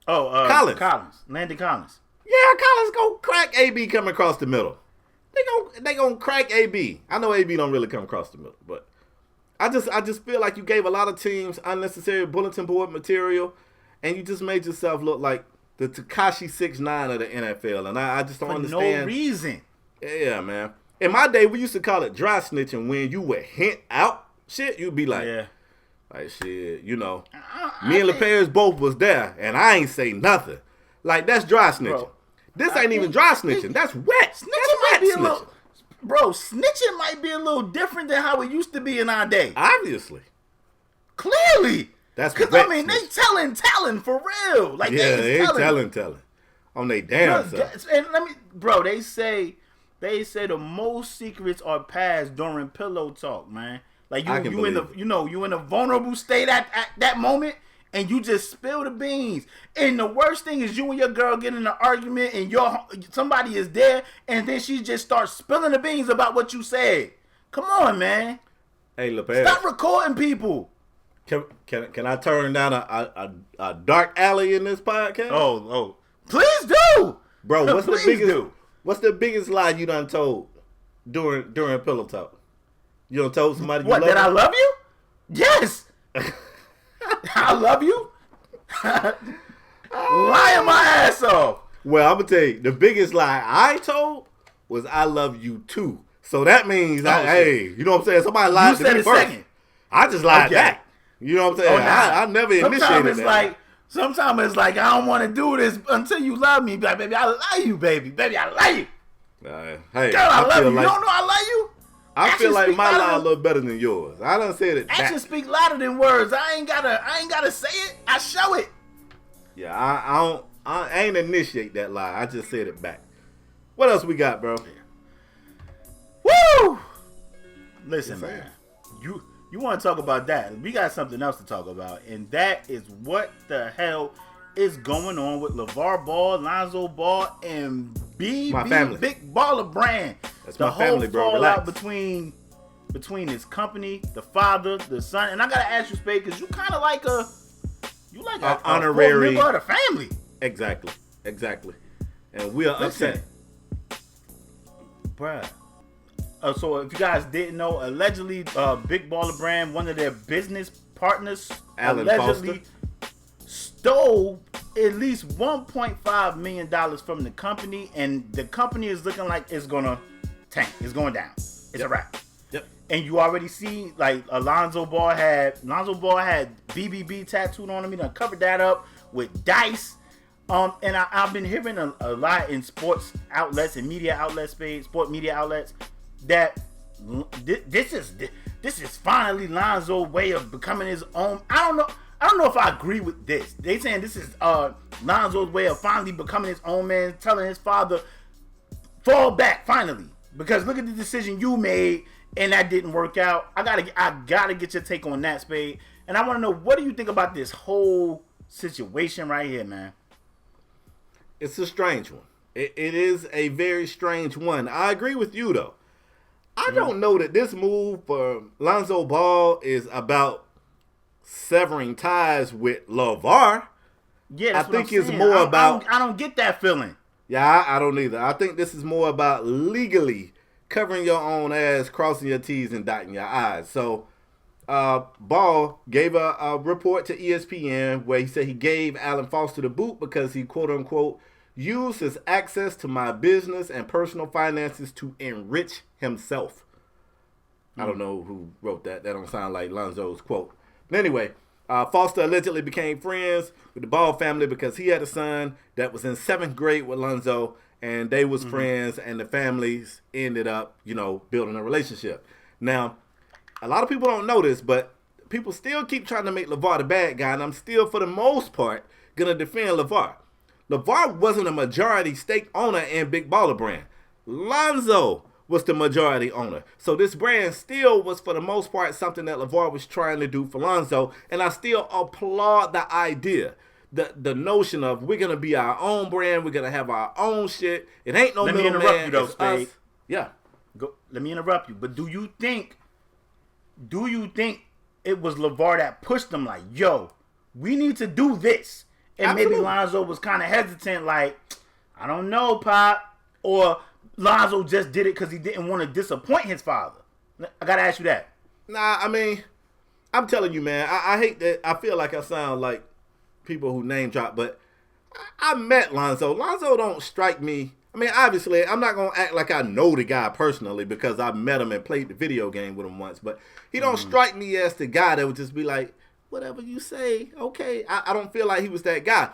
Collins. Landon Collins. Yeah, Collins gonna crack AB coming across the middle. They gonna crack AB. I know AB don't really come across the middle, but I just feel like you gave a lot of teams unnecessary bulletin board material, and you just made yourself look like the Tekashi 6ix9ine of the NFL, and I just don't understand. For no reason. Yeah, man. In my day, we used to call it dry snitching. When you would hint out shit, you'd be like, like shit, you know. Me and LaParis both was there, and I ain't say nothing. Like, that's dry snitching. This ain't even dry snitching. That's wet. Snitching might be a little... Bro, snitching might be a little different than how it used to be in our day. Obviously. Clearly. That's because, I mean, they telling for real. Like, they telling. On they damn self. And they say the most secrets are passed during pillow talk, man. Like, you in a vulnerable state at that moment, and you just spill the beans. And the worst thing is you and your girl get in an argument, and somebody is there, and then she just starts spilling the beans about what you said. Come on, man. Hey, LaParis. Stop recording people. Can I turn down a dark alley in this podcast? Oh, please do, bro. What's the biggest lie you done told during pillow talk? You done told somebody you what? Love That them? I love you? Yes. I love you. Lying my ass off. Well, I'm gonna tell you, the biggest lie I told was I love you too. So that means hey, you know what I'm saying? Somebody lied to me first. Second. I just lied back. You know what I'm saying? I never initiated that. Sometimes it's like I don't want to do this until you love me. Like, baby, I love you, baby. Baby, I love you. Hey, girl, I love you. You don't know I love you? I feel like my lie a little better than yours. I done said it back. Actions speak louder than words. I ain't gotta say it. I show it. Yeah, I ain't initiate that lie. I just said it back. What else we got, bro? Woo! Listen, man. You want to talk about that? We got something else to talk about, and that is what the hell is going on with LeVar Ball, Lonzo Ball, and BB Big Baller Brand. That's my family, bro. Relax. Between his company, the father, the son, and I gotta ask you, Spade, because you kind of like a honorary member of the family. Exactly, and we are upset, bruh. So if you guys didn't know, allegedly, Big Baller Brand, one of their business partners, Alan allegedly Foster, stole at least $1.5 million from the company, and the company is looking like it's gonna tank. It's going down. It's a wrap. Yep. And you already see, like, Lonzo Ball had BBB tattooed on him. He done covered that up with dice. And I've been hearing a lot in sports outlets and media outlets, sport media outlets, that this is finally Lonzo's way of becoming his own. I don't know if I agree with this. They saying this is Lonzo's way of finally becoming his own man, telling his father, fall back finally, because look at the decision you made and that didn't work out. I gotta get your take on that, Spade. And I want to know, what do you think about this whole situation right here, man? It's a strange one. It is a very strange one. I agree with you, though. I don't know that this move for Lonzo Ball is about severing ties with LeVar. Yeah, that's I think what I'm it's saying. more about. I don't get that feeling. Yeah, I don't either. I think this is more about legally covering your own ass, crossing your T's and dotting your I's. So, Ball gave a report to ESPN where he said he gave Alan Foster the boot because he, quote unquote, used his access to my business and personal finances to enrich himself. I don't know who wrote that. That don't sound like Lonzo's quote. But anyway, Foster allegedly became friends with the Ball family because he had a son that was in 7th grade with Lonzo, and they was friends, and the families ended up, building a relationship. Now, a lot of people don't know this, but people still keep trying to make LeVar the bad guy, and I'm still, for the most part, going to defend LeVar. LeVar wasn't a majority stake owner in Big Baller Brand. Lonzo was the majority owner. So this brand still was, for the most part, something that LeVar was trying to do for Lonzo, and I still applaud the idea. The notion of we're going to be our own brand, we're going to have our own shit. It ain't no middleman. Let me interrupt you, though, Spade. Yeah. Let me interrupt you. But do you think it was LeVar that pushed them like, yo, we need to do this? And Absolutely. Maybe Lonzo was kind of hesitant, like, I don't know, Pop. Or Lonzo just did it because he didn't want to disappoint his father. I got to ask you that. Nah, I mean, I'm telling you, man, I hate that. I feel like I sound like people who name drop, but I met Lonzo. Lonzo don't strike me. I mean, obviously, I'm not going to act like I know the guy personally because I met him and played the video game with him once, but he don't strike me as the guy that would just be like, whatever you say, okay. I don't feel like he was that guy.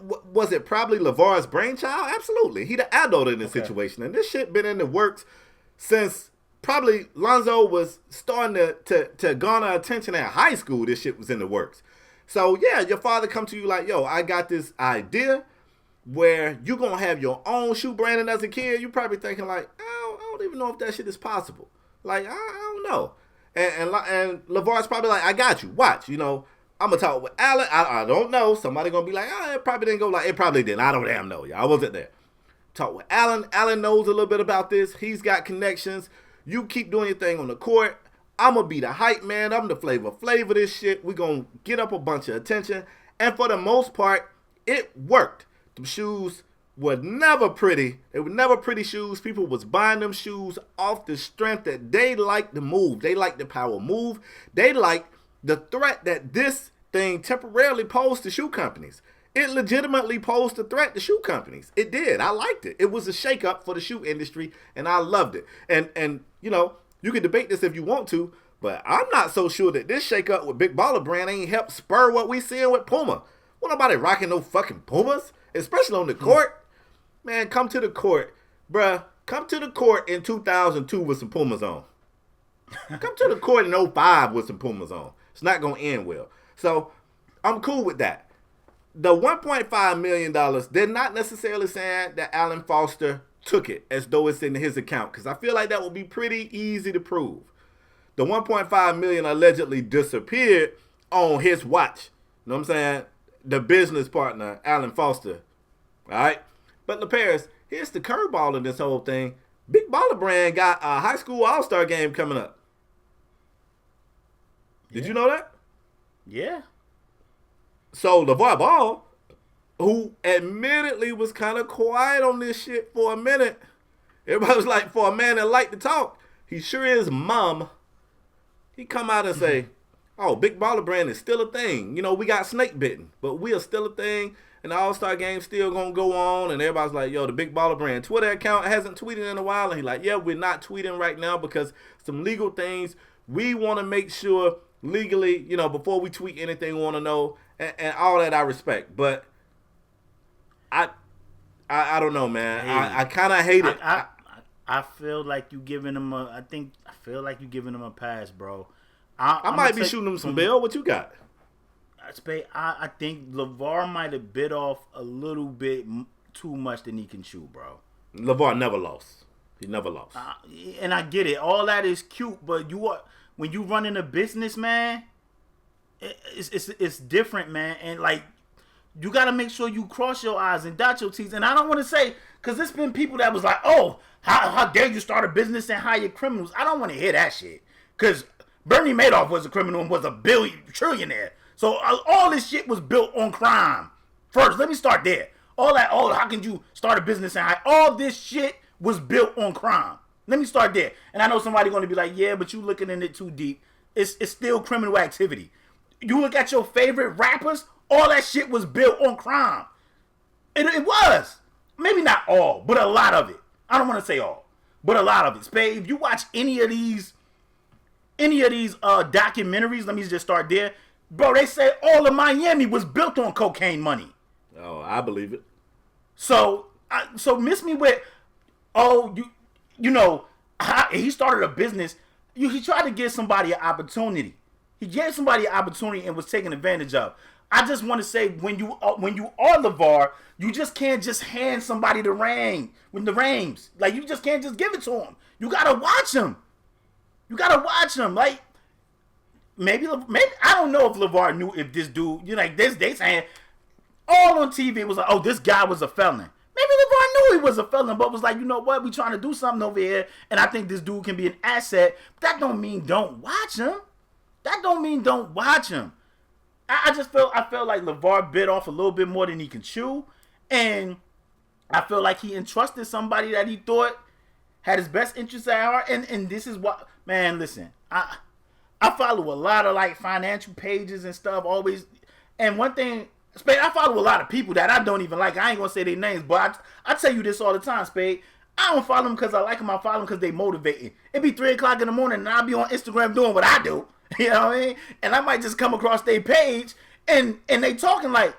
Was it probably LeVar's brainchild? Absolutely. He the adult in this situation, and this shit been in the works since probably Lonzo was starting to garner attention at high school. This shit was in the works. So, yeah, your father come to you like, yo, I got this idea where you're going to have your own shoe brand, and as a kid, you're probably thinking like, I don't even know if that shit is possible. Like, I don't know. And LeVar's probably like, I got you. Watch, I'm going to talk with Allen. I don't know. Somebody going to be like, it probably didn't go like, it probably didn't. I don't damn know. I wasn't there. Talk with Allen. Allen knows a little bit about this. He's got connections. You keep doing your thing on the court. I'm going to be the hype man. I'm the flavor this shit. We're going to get up a bunch of attention. And for the most part, it worked. The shoes were never pretty. They were never pretty shoes. People was buying them shoes off the strength that they liked the move. They liked the power move. They liked the threat that this thing temporarily posed to shoe companies. It legitimately posed a threat to shoe companies. It did. I liked it. It was a shakeup for the shoe industry, and I loved it. And you can debate this if you want to, but I'm not so sure that this shakeup with Big Baller Brand ain't helped spur what we seeing with Puma. Well, nobody rocking no fucking Pumas, especially on the court. Man, come to the court. Bruh, come to the court in 2002 with some Pumas on. Come to the court in 2005 with some Pumas on. It's not going to end well. So, I'm cool with that. The $1.5 million, they're not necessarily saying that Alan Foster took it as though it's in his account, because I feel like that would be pretty easy to prove. The $1.5 million allegedly disappeared on his watch. You know what I'm saying? The business partner, Alan Foster. All right? But LaParis, here's the curveball in this whole thing. Big Baller Brand got a high school all-star game coming up. Did you know that? Yeah. So LeVar Ball, who admittedly was kind of quiet on this shit for a minute, everybody was like, for a man that liked to talk, he sure is mum. He come out and say, oh, Big Baller Brand is still a thing. We got snake bitten, but we are still a thing. And the All-Star game still going to go on. And everybody's like, yo, the Big Baller Brand Twitter account hasn't tweeted in a while. And he's like, yeah, we're not tweeting right now because some legal things. We want to make sure legally, before we tweet anything, we want to know. And all that I respect. But I don't know, man. I kind of hate it. I feel like you giving him I feel like you giving him a pass, bro. I might be shooting him some bail. What you got? I think LeVar might have bit off a little bit too much than he can chew, bro. LeVar never lost. He never lost. And I get it. All that is cute, but when you running a business, man, it's different, man. And like, you got to make sure you cross your I's and dot your T's. And I don't want to say, because there's been people that was like, oh, how dare you start a business and hire criminals. I don't want to hear that shit. Because Bernie Madoff was a criminal and was a trillionaire. So all this shit was built on crime. First, let me start there. All that, how can you start a business and hire? All this shit was built on crime. Let me start there. And I know somebody going to be like, yeah, but you looking in it too deep. It's still criminal activity. You look at your favorite rappers, all that shit was built on crime. It was. Maybe not all, but a lot of it. I don't want to say all, but a lot of it. Spade, if you watch any of these documentaries, let me just start there. Bro, they say all of Miami was built on cocaine money. Oh, I believe it. So miss me with, he started a business. He tried to give somebody an opportunity. He gave somebody an opportunity and was taken advantage of. I just want to say, when you are LeVar, you just can't just hand somebody the reins. Like, you just can't just give it to him. You gotta watch him. Like, maybe I don't know if LeVar knew if this dude, they saying all on TV it was like, oh, this guy was a felon. Maybe LeVar knew he was a felon, but was like, you know what, we trying to do something over here, and I think this dude can be an asset. But that don't mean don't watch him. I feel like LeVar bit off a little bit more than he can chew, and I feel like he entrusted somebody that he thought had his best interests at heart, and this is what, man, listen, I follow a lot of like financial pages and stuff always, and one thing, Spade, I follow a lot of people that I don't even like. I ain't gonna say their names, but I tell you this all the time, Spade. I don't follow them because I like them. I follow them because they motivating. It be 3 o'clock in the morning and I'll be on Instagram doing what I do. You know what I mean? And I might just come across their page and they talking like,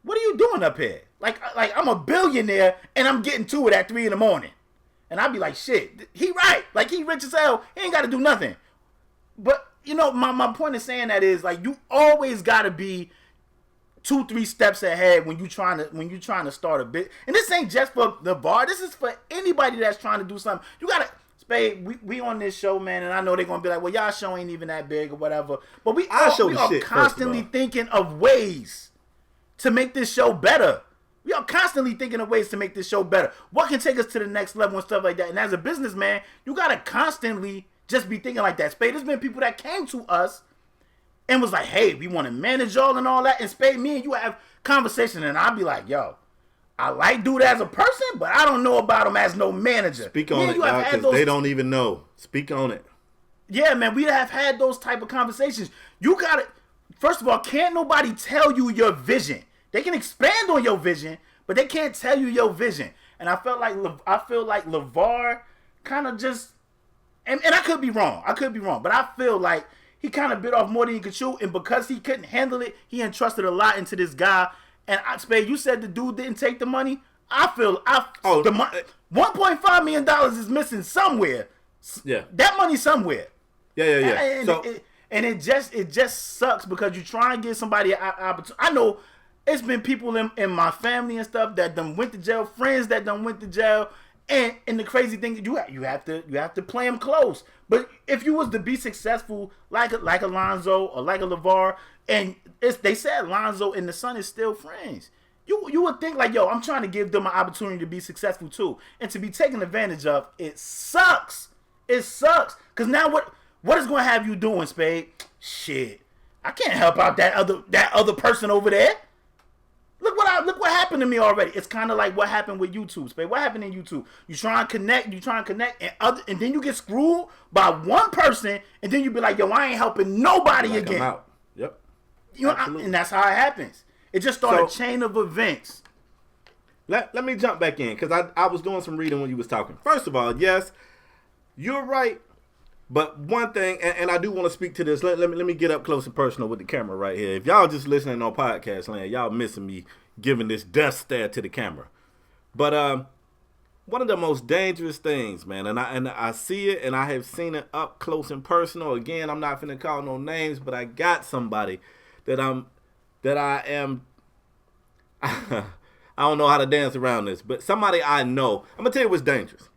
what are you doing up here? Like I'm a billionaire and I'm getting to it at 3 in the morning. And I'll be like, shit, he right. Like, he rich as hell. He ain't got to do nothing. But, my point of saying that is, like, you always got to be 2-3 steps ahead when you trying to start a bit. And this ain't just for LeVar. This is for anybody that's trying to do something. You got to, Spade, we on this show, man, and I know they're going to be like, well, y'all show ain't even that big or whatever. But we are constantly thinking of ways to make this show better. We are constantly thinking of ways to make this show better. What can take us to the next level and stuff like that. And as a businessman, you got to constantly just be thinking like that. Spade, there's been people that came to us and was like, hey, we want to manage y'all and all that. And Spade, me and you have conversation, and I'll be like, yo, I like dude as a person, but I don't know about him as no manager. Speak on it, because they don't even know. Speak on it. Yeah, man, we have had those type of conversations. You got to, first of all, can't nobody tell you your vision. They can expand on your vision, but they can't tell you your vision. And I feel like LeVar kind of just, and I could be wrong, but I feel like he kind of bit off more than he could chew, and because he couldn't handle it, he entrusted a lot into this guy. And Spade, you said the dude didn't take the money. The money, $1.5 million is missing somewhere. Yeah, that money somewhere. Yeah. And it just sucks because you try and give somebody an opportunity. I know it's been people in my family and stuff that done went to jail, friends that done went to jail, and the crazy thing, you have to play them close. But if you was to be successful like a Lonzo or like a LeVar, and they said Lonzo and the son is still friends, you would think like, yo, I'm trying to give them an opportunity to be successful too, and to be taken advantage of. It sucks. Because now what is going to have you doing, Spade? Shit, I can't help out that other person over there. Look what happened to me already. It's kind of like what happened with YouTube, Spade. What happened in YouTube? You try and connect, and then you get screwed by one person, and then you be like, yo, I ain't helping nobody again. I'm out. Yep. And that's how it happens. It just started a chain of events. Let me jump back in, because I was doing some reading when you was talking. First of all, yes, you're right. But one thing, and I do want to speak to this. Let me get up close and personal with the camera right here. If y'all just listening on podcast land, y'all missing me giving this death stare to the camera. But one of the most dangerous things, man, and I see it, and I have seen it up close and personal. Again, I'm not finna call no names, but I got somebody that I am. I don't know how to dance around this, but somebody I know. I'm gonna tell you what's dangerous.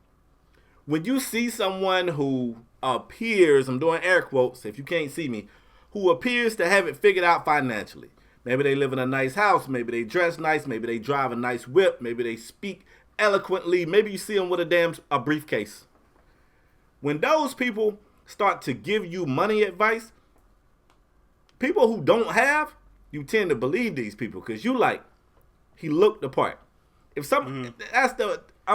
When you see someone who appears, I'm doing air quotes if you can't see me, who appears to have it figured out financially. Maybe they live in a nice house, maybe they dress nice, maybe they drive a nice whip, maybe they speak eloquently, maybe you see them with a briefcase. When those people start to give you money advice, people who don't have, you tend to believe these people because you like, he looked the part. If I'm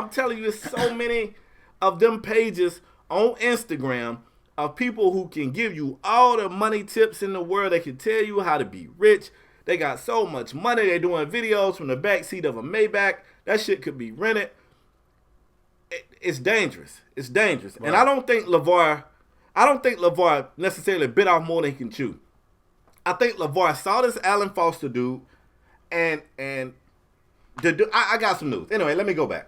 telling you, there's so many of them pages on Instagram of people who can give you all the money tips in the world. They can tell you how to be rich. They got so much money. They're doing videos from the backseat of a Maybach. That shit could be rented. It's dangerous. It's dangerous. Right. And I don't think LeVar necessarily bit off more than he can chew. I think LeVar saw this Alan Foster dude, and I got some news. Anyway, let me go back.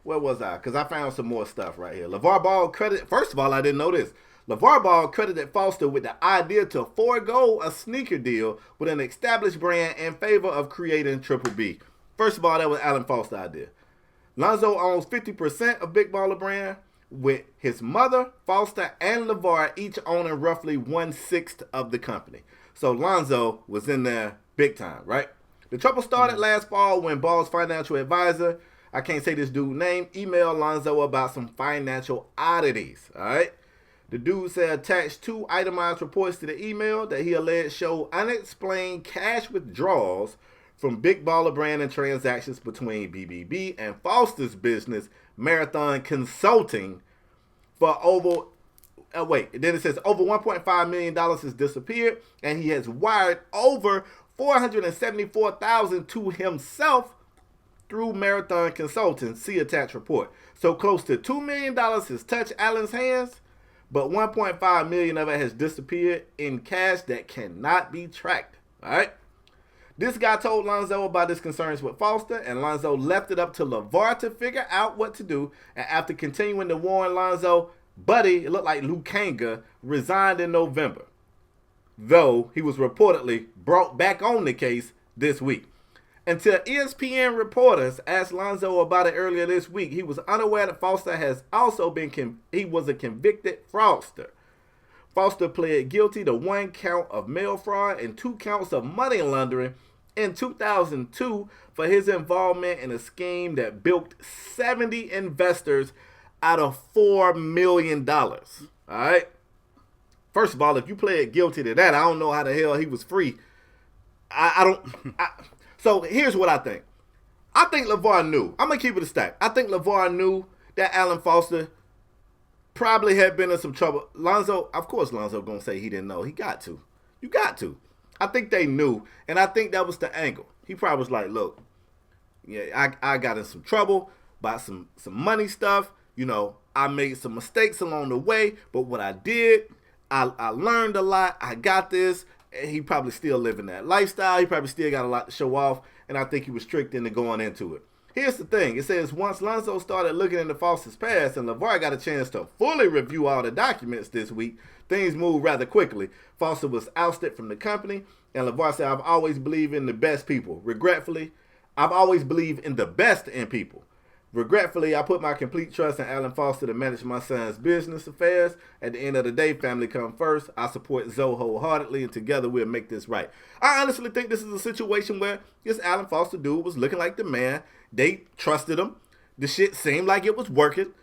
Where was I? Because I found some more stuff right here. LeVar Ball first of all, I didn't know this. LeVar Ball credited Foster with the idea to forego a sneaker deal with an established brand in favor of creating Triple B. First of all, that was Alan Foster's idea. Lonzo owns 50% of Big Baller Brand, with his mother, Foster, and LeVar each owning roughly 1/6 of the company. So Lonzo was in there big time, right? The trouble started last fall when Ball's financial advisor, I can't say this dude's name, emailed Lonzo about some financial oddities, all right? The dude said attached 2 itemized reports to the email that he alleged showed unexplained cash withdrawals from Big Baller Brand and transactions between BBB and Foster's business, Marathon Consulting, for over, then it says over $1.5 million has disappeared, and he has wired over $474,000 to himself through Marathon Consulting. See attached report. So close to $2 million has touched Allen's hands, but $1.5 million of it has disappeared in cash that cannot be tracked. All right. This guy told Lonzo about his concerns with Foster, and Lonzo left it up to LeVar to figure out what to do. And after continuing to warn Lonzo, Buddy, it looked like Luke Kanga, resigned in November, though he was reportedly brought back on the case this week. Until ESPN reporters asked Lonzo about it earlier this week, he was unaware that Foster has also been he was a convicted fraudster. Foster pled guilty to 1 count of mail fraud and 2 counts of money laundering in 2002 for his involvement in a scheme that bilked 70 investors out of $4 million. All right? First of all, if you pled guilty to that, I don't know how the hell he was free. So here's what I think. I think LeVar knew. I'm going to keep it a stack. I think LeVar knew that Alan Foster probably had been in some trouble. Lonzo, of course Lonzo going to say he didn't know. He got to. You got to. I think they knew, and I think that was the angle. He probably was like, look, yeah, I got in some trouble by some money stuff. You know, I made some mistakes along the way, but what I did, I learned a lot. I got this. He probably still living that lifestyle. He probably still got a lot to show off, and I think he was tricked into going into it. Here's the thing. It says once Lonzo started looking into Foster's past and LeVar got a chance to fully review all the documents this week, things moved rather quickly. Foster was ousted from the company, and LeVar said, I've always believed in the best people. Regretfully, I've always believed in the best in people. Regretfully, I put my complete trust in Alan Foster to manage my son's business affairs. At the end of the day, family come first. I support Zoe wholeheartedly, and together we'll make this right. I honestly think this is a situation where this Alan Foster dude was looking like the man. They trusted him. The shit seemed like it was working.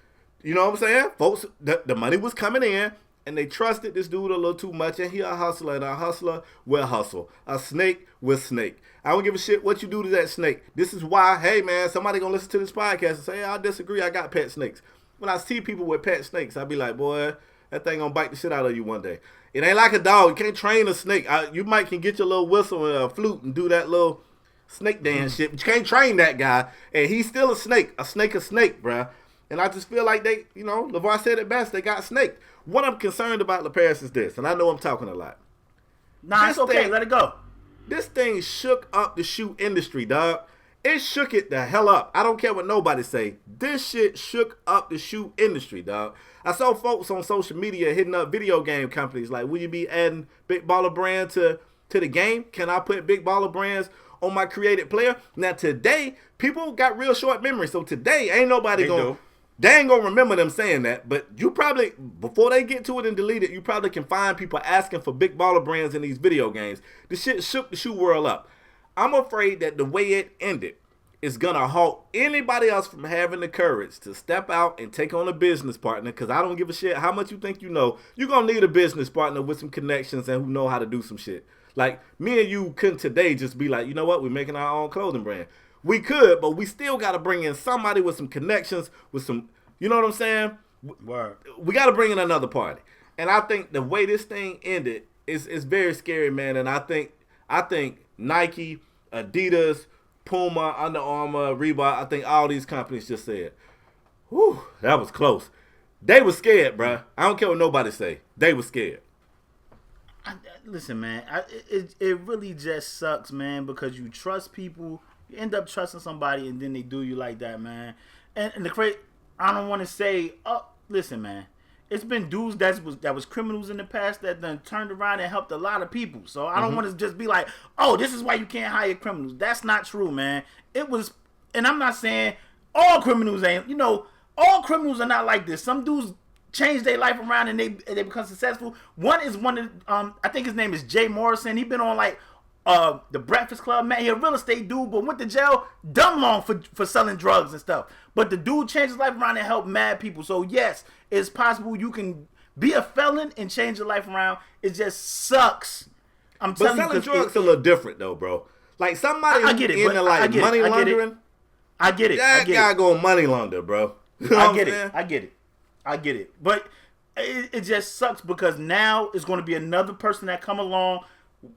You know what I'm saying? Folks, the money was coming in, and they trusted this dude a little too much, and he a hustler, and a hustler will hustle. A snake will snake. I don't give a shit what you do to that snake. This is why, hey, man, somebody going to listen to this podcast and say, I disagree, I got pet snakes. When I see people with pet snakes, I be like, boy, that thing going to bite the shit out of you one day. It ain't like a dog. You can't train a snake. You might can get your little whistle and a flute and do that little snake dance shit, but you can't train that guy, and he's still a snake, bruh. And I just feel like they, you know, LeVar said it best, they got snaked. What I'm concerned about, LaParis, is this, and I know I'm talking a lot. Nah, it's okay, let it go. This thing shook up the shoe industry, dog. It shook it the hell up. I don't care what nobody say. This shit shook up the shoe industry, dog. I saw folks on social media hitting up video game companies like, will you be adding Big Baller Brand to the game? Can I put Big Baller Brands on my created player? Now, today, people got real short memory. So today, ain't nobody they ain't gonna remember them saying that, but you probably, before they get to it and delete it, you probably can find people asking for Big Baller Brands in these video games. The shit shook the shoe world up. I'm afraid that the way it ended is gonna halt anybody else from having the courage to step out and take on a business partner, because I don't give a shit how much you think you know. You're gonna need a business partner with some connections and who know how to do some shit. Like, me and you couldn't today just be like, you know what, we're making our own clothing brand. We could, but we still got to bring in somebody with some connections, with some, you know what I'm saying? Word. We got to bring in another party. And I think the way this thing ended is very scary, man. And I think Nike, Adidas, Puma, Under Armour, Reebok, I think all these companies just said, whew, that was close. They were scared, bruh. I don't care what nobody say. They were scared. Listen, man, it really just sucks, man, because you trust people, you end up trusting somebody, and then they do you like that, man. And the crazy, I don't want to say, listen, man, it's been dudes that was criminals in the past that done turned around and helped a lot of people. So I don't want to just be like, oh, this is why you can't hire criminals. That's not true, man. It was, and I'm not saying all criminals ain't, all criminals are not like this. Some dudes change their life around and they become successful. One of I think his name is Jay Morrison. He been on like the Breakfast Club, man. He a real estate dude, but went to jail dumb long for selling drugs and stuff. But the dude changed his life around and helped mad people. So yes, it's possible you can be a felon and change your life around. It just sucks. But selling drugs is a little different though, bro. Like somebody I get it, into like money laundering. I get it. That guy go money launder, bro. You know I get it. But it just sucks because now it's going to be another person that come along,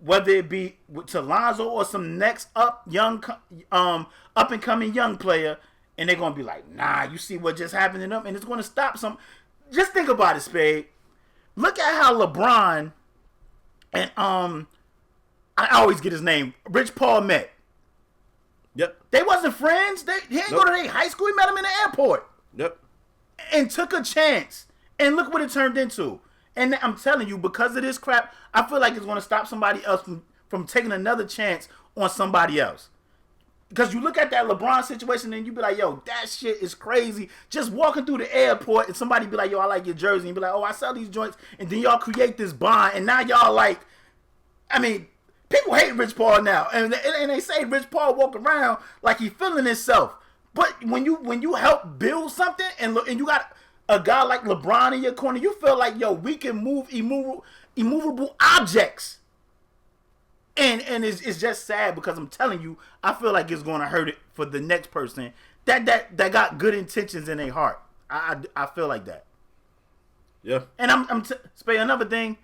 whether it be to Lonzo or some next up and coming young player, and they're going to be like, nah, you see what just happened to them, and it's going to stop some. Just think about it, Spade. Look at how LeBron and I always get his name, Rich Paul met. Yep. They wasn't friends. He didn't go to their high school. He met him in the airport. Yep. And took a chance. And look what it turned into. And I'm telling you, because of this crap, I feel like it's going to stop somebody else from taking another chance on somebody else. Because you look at that LeBron situation and you be like, yo, that shit is crazy. Just walking through the airport and somebody be like, yo, I like your jersey. And you be like, oh, I sell these joints. And then y'all create this bond. And now y'all like, I mean, people hate Rich Paul now. And they say Rich Paul walk around like he feeling himself. But when you help build something and you got a guy like LeBron in your corner, you feel like, yo, we can move immovable objects. And it's just sad because I'm telling you, I feel like it's going to hurt it for the next person that got good intentions in their heart. I feel like that. Yeah. And Spade, another thing,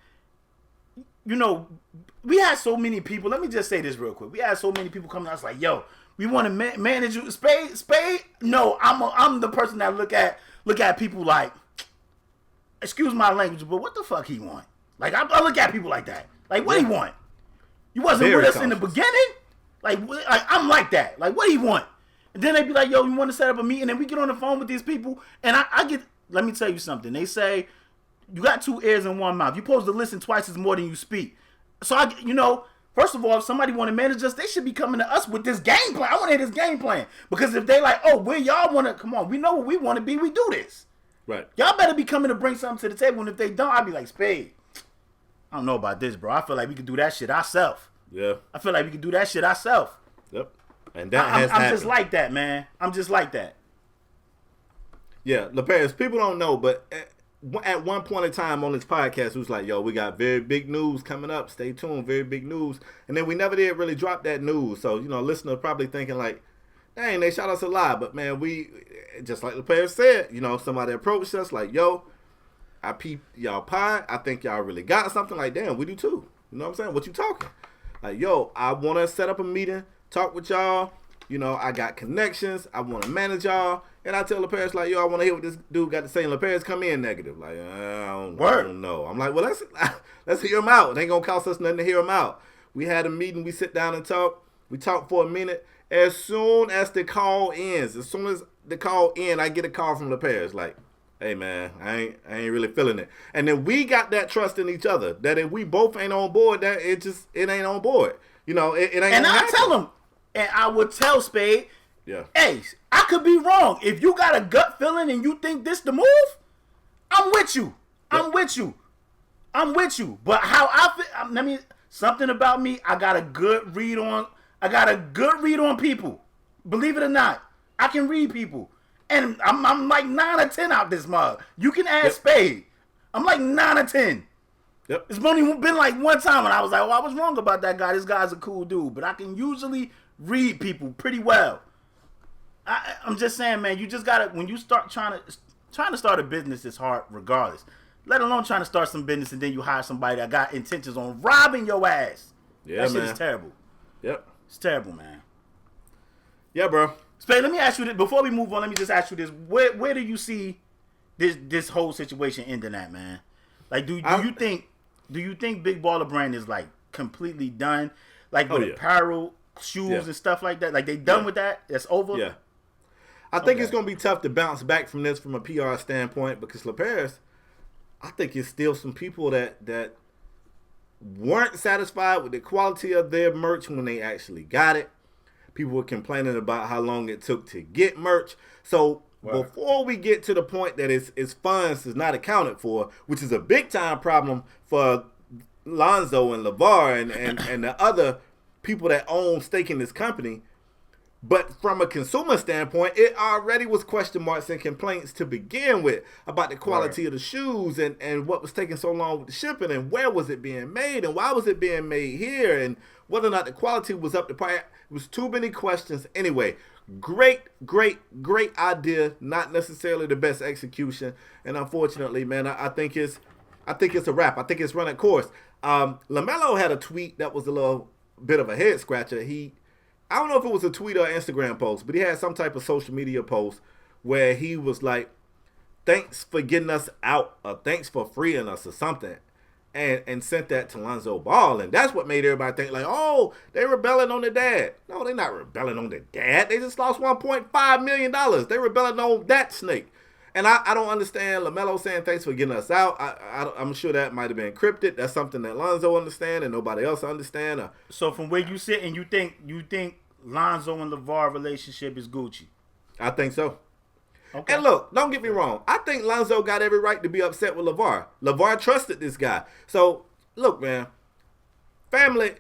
we had so many people. Let me just say this real quick. We had so many people coming to us like, yo, we want to manage you. Spade. No, I'm the person that look at people like, excuse my language, but what the fuck he want? Like I look at people like that. Like what he want? You wasn't with us in the beginning. Like I'm like that. Like what he want? And then they be like, yo, we want to set up a meeting, and we get on the phone with these people, and I get. Let me tell you something. They say you got 2 ears and 1 mouth. You're supposed to listen twice as more than you speak. So first of all, if somebody want to manage us, they should be coming to us with this game plan. I want to hear this game plan. Because if they like, oh, where y'all want to, come on, we know what we want to be, we do this. Right. Y'all better be coming to bring something to the table. And if they don't, I'll be like, Spade, I don't know about this, bro. I feel like we could do that shit ourselves. Yeah. I feel like we could do that shit ourselves. Yep. And that has happened. I'm just like that, man. I'm just like that. Yeah, LePage, people don't know, but at one point in time on this podcast, it was like, yo, we got very big news coming up. Stay tuned, very big news. And then we never did really drop that news. So, listeners probably thinking like, dang, they shot us a lie. But, man, we, just like LePage said, somebody approached us like, yo, I peep y'all pod. I think y'all really got something. Like, damn, we do too. You know what I'm saying? What you talking? Like, yo, I want to set up a meeting, talk with y'all. I got connections. I want to manage y'all. And I tell LePage, like, yo, I want to hear what this dude got to say. And LePage come in negative. Like, I don't know. I'm like, well, let's hear him out. It ain't going to cost us nothing to hear him out. We had a meeting. We sit down and talk. We talk for a minute. As soon as the call ends, I get a call from LePage. Like, hey, man, I ain't really feeling it. And then we got that trust in each other that if we both ain't on board, that it ain't on board. It ain't. And I tell him, and I would tell Spade, yeah, hey, I could be wrong. If you got a gut feeling and you think this the move, I'm with you. I'm with you. But how I feel, something about me, I got a good read on people. Believe it or not, I can read people. And I'm like 9 or 10 out this mug. You can ask Spade. I'm like 9 or 10. Yep. It's only been like one time when I was like, well, I was wrong about that guy. This guy's a cool dude. But I can usually read people pretty well. I'm just saying, man, you just gotta, when you start trying to start a business is hard regardless. Let alone trying to start some business and then you hire somebody that got intentions on robbing your ass. Yeah, that shit is terrible. Yep. It's terrible, man. Yeah, bro. Spade, let me ask you this. Before we move on, let me just ask you this. Where do you see this whole situation ending at, man? Like, do you think Do you think Big Baller Brand is like completely done? Like with apparel, shoes, and stuff like that? Like they done with that? That's over? Yeah. I think it's going to be tough to bounce back from this from a PR standpoint because LaParis, I think there's still some people that weren't satisfied with the quality of their merch when they actually got it. People were complaining about how long it took to get merch. So before we get to the point that its funds is not accounted for, which is a big time problem for Lonzo and LeVar and the other people that own stake in this company. But from a consumer standpoint, it already was question marks and complaints to begin with about the quality of the shoes and what was taking so long with the shipping and where was it being made and why was it being made here and whether or not the quality was up to par. It was too many questions. Anyway, great idea, not necessarily the best execution. And unfortunately, man, I think it's a wrap. I think it's run its course. LaMelo had a tweet that was a little bit of a head scratcher. I don't know if it was a tweet or Instagram post, but he had some type of social media post where he was like, thanks for getting us out, or thanks for freeing us, or something, and sent that to Lonzo Ball. And that's what made everybody think like, oh, they rebelling on their dad. No, they're not rebelling on their dad. They just lost $1.5 million. They rebelling on that snake. And I don't understand LaMelo saying thanks for getting us out. I'm sure that might have been encrypted. That's something that Lonzo understand and nobody else understand. So from where you sit and you think Lonzo and LeVar relationship is Gucci? I think so. Okay. And look, don't get me wrong. I think Lonzo got every right to be upset with LeVar. LeVar trusted this guy. So look, man, family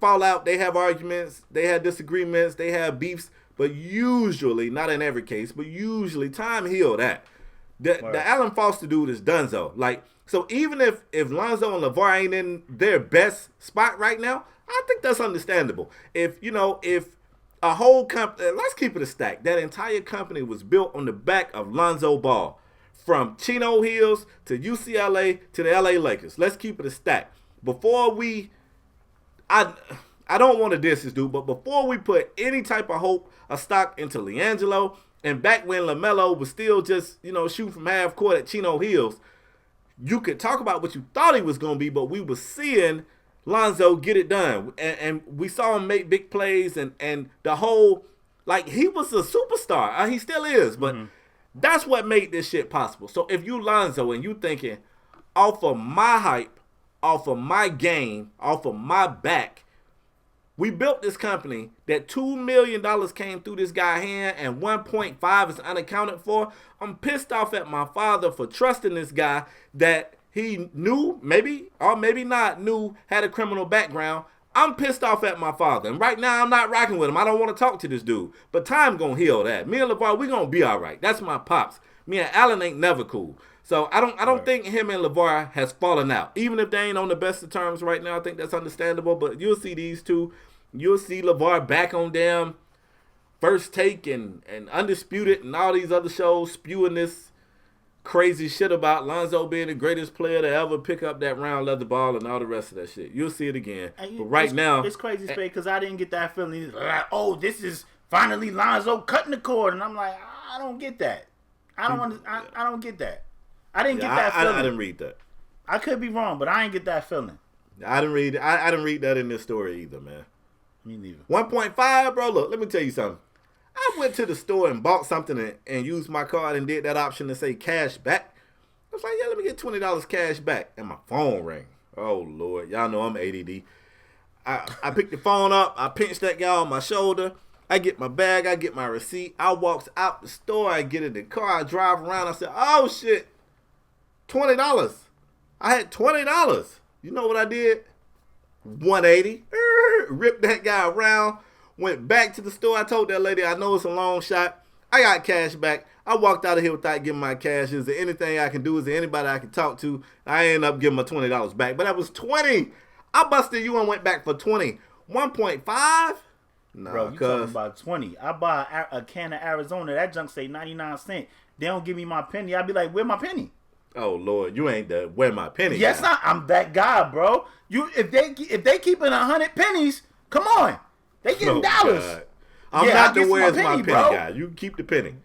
fallout. They have arguments. They have disagreements. They have beefs. But usually, not in every case, but usually time heal that. The Alan Foster dude is donezo. Like, so even if Lonzo and LeVar ain't in their best spot right now, I think that's understandable. If a whole company, let's keep it a stack. That entire company was built on the back of Lonzo Ball. From Chino Hills to UCLA to the LA Lakers. Let's keep it a stack. I don't want to diss this dude, but before we put any type of hope or stock into LiAngelo, and back when LaMelo was still just, shooting from half court at Chino Hills, you could talk about what you thought he was going to be, but we were seeing Lonzo get it done. And we saw him make big plays and the whole, like, he was a superstar. He still is, but that's what made this shit possible. So if you Lonzo and you thinking, off of my hype, off of my game, off of my back, we built this company that $2 million came through this guy's hand and 1.5 is unaccounted for. I'm pissed off at my father for trusting this guy that he knew, maybe or maybe not knew, had a criminal background. I'm pissed off at my father. And right now I'm not rocking with him. I don't want to talk to this dude. But time gonna heal that. Me and LeVar, we gonna be all right. That's my pops. Me and Allen ain't never cool. So I don't think him and LeVar has fallen out. Even if they ain't on the best of terms right now, I think that's understandable. But you'll see these two. You'll see LeVar back on damn First Take and Undisputed and all these other shows spewing this crazy shit about Lonzo being the greatest player to ever pick up that round leather ball and all the rest of that shit. You'll see it again. But right now, it's crazy, Spade, because I didn't get that feeling. Like, oh, this is finally Lonzo cutting the cord, and I'm like, I don't get that. I don't get that. I didn't get that feeling. I didn't read that. I could be wrong, but I ain't get that feeling. I didn't read that in this story either, man. Me neither. 1.5, bro. Look, let me tell you something. I went to the store and bought something and used my card and did that option to say cash back. I was like, yeah, let me get $20 cash back. And my phone rang. Oh, Lord. Y'all know I'm ADD. I picked the phone up. I pinched that guy on my shoulder. I get my bag. I get my receipt. I walks out the store. I get in the car. I drive around. I said, oh, shit. $20. I had $20. You know what I did? $180. Ripped that guy around. Went back to the store. I told that lady, I know it's a long shot. I got cash back. I walked out of here without getting my cash. Is there anything I can do? Is there anybody I can talk to? I ended up giving my $20 back. But that was $20. I busted you and went back for $20. 1.5? Nah, bro, you talking about $20. I buy a can of Arizona. That junk say 99 cents. They don't give me my penny. I be like, where my penny? Oh, Lord, you ain't the where my penny. Yes, I'm that guy, bro. If they keeping 100 pennies, come on. They getting dollars. God. I'm not the where's my penny guy. You keep the penny.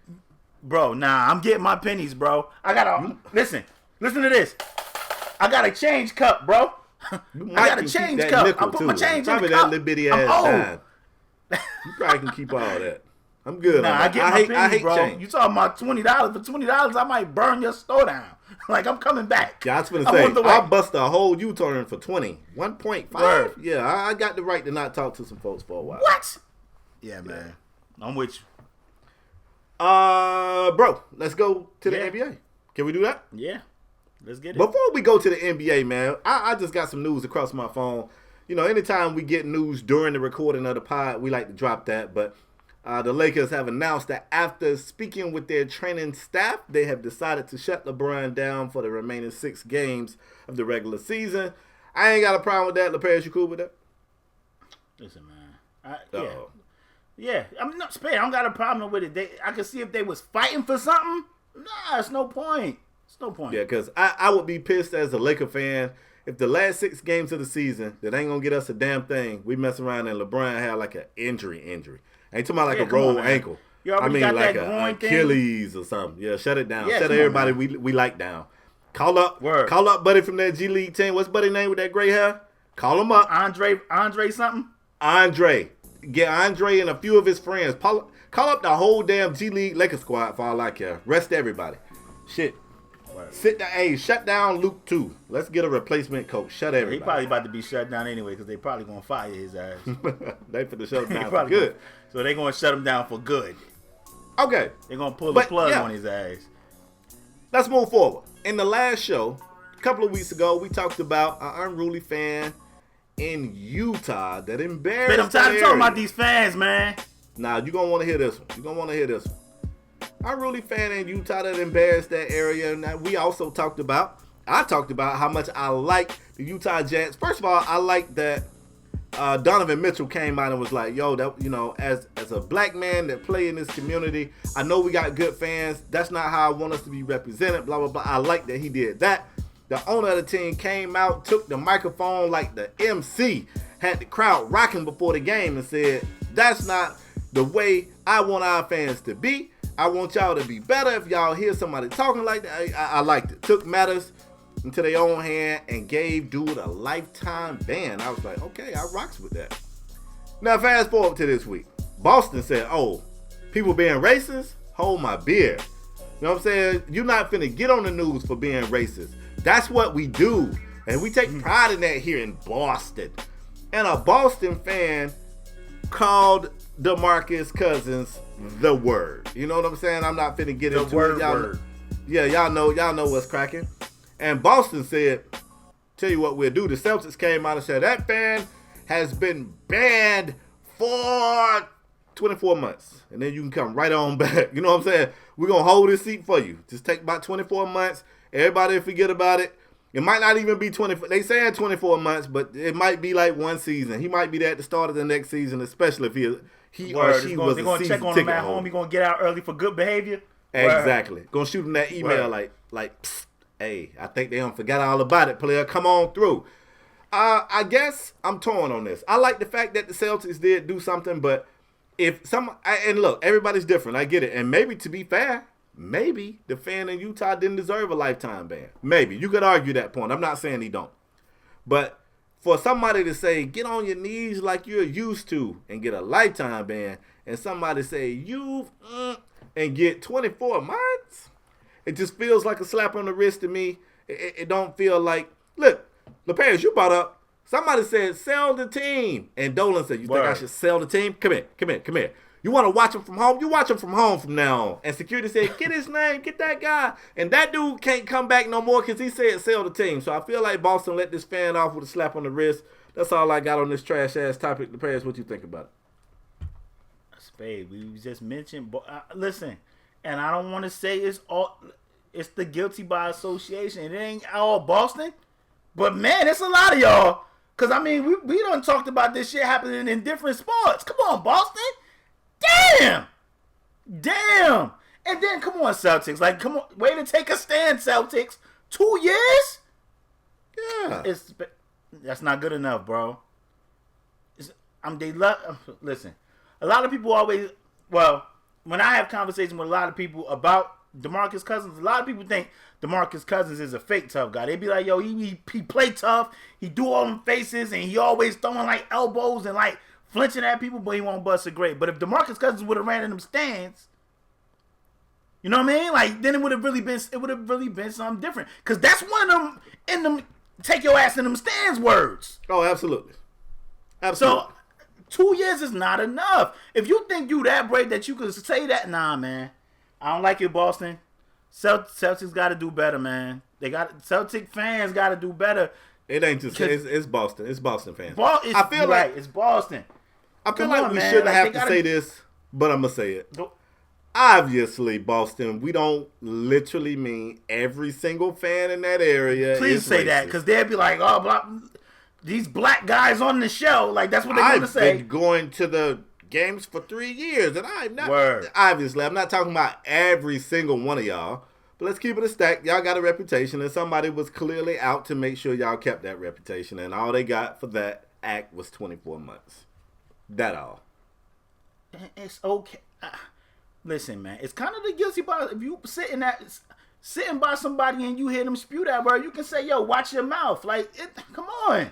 Bro, nah, I'm getting my pennies, bro. I gotta listen to this. I got a change cup, bro. I got a change cup. I put my change in the cup. That little bitty ass dime. You probably can keep all that. I'm good. Nah, I hate bro. Change. You talking about $20? For $20, I might burn your store down. Like, I'm coming back. Yeah, I was going to say, I'll bust a whole U-turn for 20. 1.5? Word. Yeah, I got the right to not talk to some folks for a while. What? Yeah, man. I'm with you. Bro, let's go to the NBA. Can we do that? Yeah. Let's get it. Before we go to the NBA, man, I just got some news across my phone. You know, anytime we get news during the recording of the pod, we like to drop that. But the Lakers have announced that after speaking with their training staff, they have decided to shut LeBron down for the remaining 6 games of the regular season. I ain't got a problem with that. LePage, you cool with that? Listen, man. Yeah. I'm not Spade. I don't got a problem with it. I could see if they was fighting for something. Nah, it's no point. It's no point. Yeah, because I would be pissed as a Laker fan if the last 6 games of the season that ain't going to get us a damn thing, we mess around and LeBron had like an injury. I ain't talking about like a rolled ankle. I mean got like an Achilles or something. Yeah, shut it down. Yeah, shut everybody we like down. Call up Buddy from that G League team. What's Buddy's name with that gray hair? Call him up. Andre something? Andre. Get Andre and a few of his friends. Call up the whole damn G League Lakers squad for all I care. Rest everybody. Shit. Shut down Luke too. Let's get a replacement coach. Shut everybody. He probably about to be shut down anyway because they probably gonna fire his ass. They finna shut him down for good. So they gonna shut him down for good. Okay. They're gonna pull the plug on his ass. Let's move forward. In the last show, a couple of weeks ago, we talked about an unruly fan in Utah that embarrassed. I'm tired of talking about these fans, man. Nah, you gonna want to hear this one. Unruly fan in Utah that embarrassed that area. And I talked about how much I like the Utah Jazz. First of all, I like that Donovan Mitchell came out and was like, yo, that, you know, as a black man that play in this community, I know we got good fans. That's not how I want us to be represented, blah, blah, blah. I like that he did that. The owner of the team came out, took the microphone like the MC, had the crowd rocking before the game and said, that's not the way I want our fans to be. I want y'all to be better. If y'all hear somebody talking like that, I liked it. Took matters into their own hand and gave dude a lifetime ban. I was like, okay, I rocks with that. Now, fast forward to this week. Boston said, oh, people being racist? Hold my beer. You know what I'm saying? You're not finna get on the news for being racist. That's what we do. And we take pride in that here in Boston. And a Boston fan called DeMarcus Cousins the word. You know what I'm saying? I'm not finna get into it. Y'all know what's cracking. And Boston said, tell you what we'll do. The Celtics came out and said that fan has been banned for 24 months. And then you can come right on back. You know what I'm saying? We're going to hold this seat for you. Just take about 24 months. Everybody forget about it. It might not even be 24. They saying 24 months, but it might be like one season. He might be there at the start of the next season, especially if he or she was a season ticket holder. They're going to check on him at home. He's going to get out early for good behavior. Exactly. Going to shoot him that email like, psst, hey, I think they done forgot all about it, player. Come on through. I guess I'm torn on this. I like the fact that the Celtics did do something, but and look, everybody's different. I get it. And maybe to be fair, maybe the fan in Utah didn't deserve a lifetime ban. Maybe. You could argue that point. I'm not saying he don't. But for somebody to say, get on your knees like you're used to and get a lifetime ban, and somebody say, and get 24 months, it just feels like a slap on the wrist to me. It don't feel like, look, LePage, you brought up, somebody said, sell the team. And Dolan said, you think I should sell the team? Come here. You want to watch him from home? You watch him from home from now on. And security said, get his name, get that guy. And that dude can't come back no more because he said sell the team. So I feel like Boston let this fan off with a slap on the wrist. That's all I got on this trash-ass topic. LePage, what you think about it? Spade, we just mentioned, listen, and I don't want to say it's the guilty by association. It ain't all Boston. But, man, it's a lot of y'all. Because, I mean, we done talked about this shit happening in different sports. Come on, Boston. Damn. And then, come on, Celtics. Like, come on. Way to take a stand, Celtics. 2 years? Yeah. That's not good enough, bro. Listen, a lot of people always, when I have conversations with a lot of people about DeMarcus Cousins. A lot of people think DeMarcus Cousins is a fake tough guy. They be like, yo, he play tough. He do all them faces, and he always throwing like elbows and like flinching at people, but he won't bust a great. But if DeMarcus Cousins would have ran in them stands, you know what I mean? Like, then it would have really been something different. Because that's one of them in them take your ass in them stands words. Oh, absolutely. Absolutely. So 2 years is not enough. If you think you that brave that you could say that, nah, man. I don't like it, Boston. Celtics got to do better, man. Celtic fans got to do better. It ain't just it's Boston. It's Boston fans. I feel like it's Boston. I feel like we shouldn't have to say this, but I'm gonna say it. Obviously, Boston, we don't literally mean every single fan in that area. Please say racist. that, because they'll be like, oh, these black guys on the show. Like, that's what they're going to say. I've been going to the games for 3 years, and I'm not. Word. Obviously, I'm not talking about every single one of y'all. But let's keep it a stack. Y'all got a reputation, and somebody was clearly out to make sure y'all kept that reputation, and all they got for that act was 24 months. That all. It's okay. Listen, man, it's kind of the guilty by if you sitting by somebody and you hear them spew that word, you can say, "Yo, watch your mouth." Like, come on.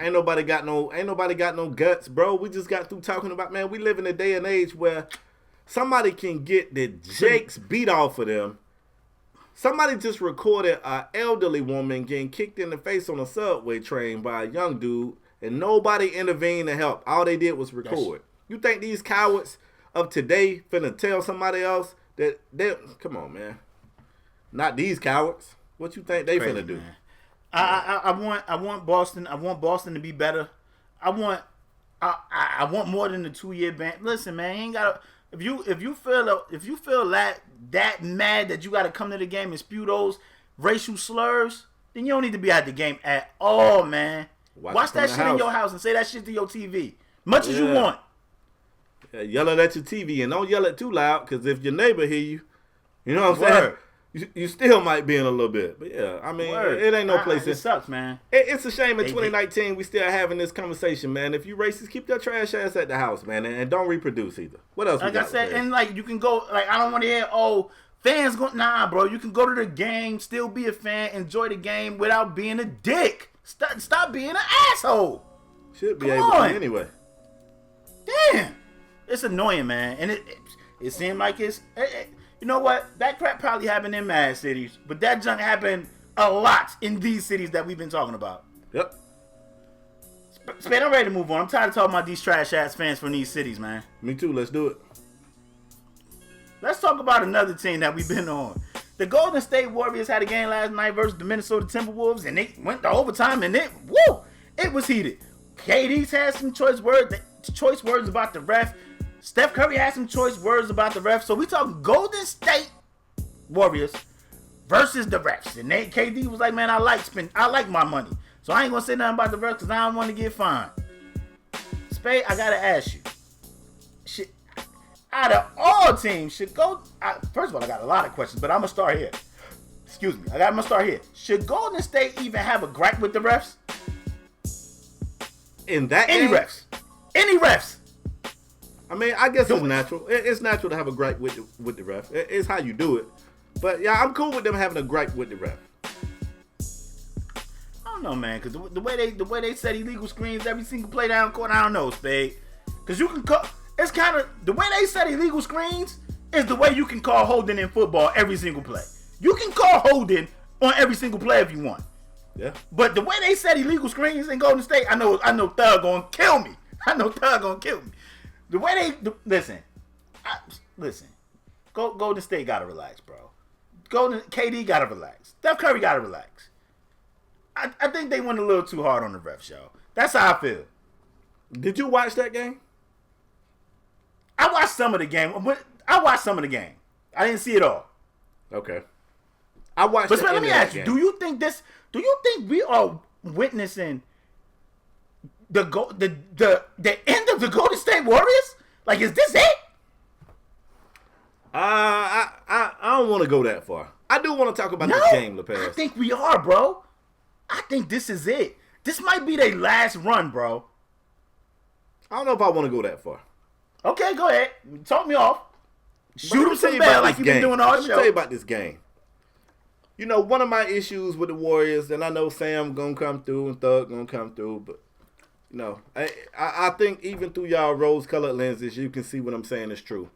Ain't nobody got no guts, bro. We just got through talking about, man, we live in a day and age where somebody can get the jakes beat off of them. Somebody just recorded an elderly woman getting kicked in the face on a subway train by a young dude, and nobody intervened to help. All they did was record. You think these cowards of today finna tell somebody else that they come on, man? Not these cowards. What you think they finna do? Man. I want Boston. I want Boston to be better. I want more than the 2-year ban. Listen, man, you ain't gotta. If you feel that mad that you got to come to the game and spew those racial slurs, then you don't need to be at the game at all, man. Watch that shit in your house and say that shit to your TV, much as you want. Yeah, yell it at your TV and don't yell it too loud, because if your neighbor hear you, you know what I'm saying? You still might be in a little bit. But yeah, I mean, it ain't no place. It sucks, man. It's a shame in 2019 we still having this conversation, man. If you racist, keep your trash ass at the house, man, and don't reproduce either. What else? Like I said, and like you can go, like I don't want to hear, fans go, nah, bro. You can go to the game, still be a fan, enjoy the game without being a dick. Stop being an asshole. Should be able to anyway. Damn, it's annoying, man, and it seemed like it's. You know what? That crap probably happened in mad cities, but that junk happened a lot in these cities that we've been talking about. Yep. Spade, I'm ready to move on. I'm tired of talking about these trash-ass fans from these cities, man. Me too. Let's do it. Let's talk about another team that we've been on. The Golden State Warriors had a game last night versus the Minnesota Timberwolves, and they went to overtime, and it was heated. KD's had some choice words about the ref. Steph Curry had some choice words about the refs. So we talk Golden State Warriors versus the refs. And KD was like, man, I like my money. So I ain't going to say nothing about the refs because I don't want to get fined. Spade, I got to ask you. Out of all teams, first of all, I got a lot of questions, but I'm going to start here. Excuse me. I'm going to start here. Should Golden State even have a gripe with the refs? In that Any game? refs. Any refs. I mean, I guess it's natural. It's natural to have a gripe with the ref. It's how you do it. But yeah, I'm cool with them having a gripe with the ref. I don't know, man, because the way they set illegal screens every single play down court, I don't know, Spade. Because you can call. It's kind of the way they set illegal screens is the way you can call holding in football every single play. You can call holding on every single play if you want. Yeah. But the way they set illegal screens in Golden State, I know Thug gonna kill me. The way they listen. Golden State gotta relax, bro. KD gotta relax. Steph Curry gotta relax. I think they went a little too hard on the refs, yo. That's how I feel. Did you watch that game? I watched some of the game. I didn't see it all. Okay. I watched. But let me ask you: Do you think we are witnessing the end of the Golden State Warriors? Like, is this it? I don't want to go that far. I do want to talk about this game, Lopez. I think we are, bro. I think this is it. This might be their last run, bro. I don't know if I want to go that far. Okay, go ahead. Talk me off. Shoot him some bell like you've been doing all show. Let me tell you about this game. You know, one of my issues with the Warriors, and I know Sam gonna come through and Thug gonna come through, but you know, I think even through y'all rose-colored lenses, you can see what I'm saying is true.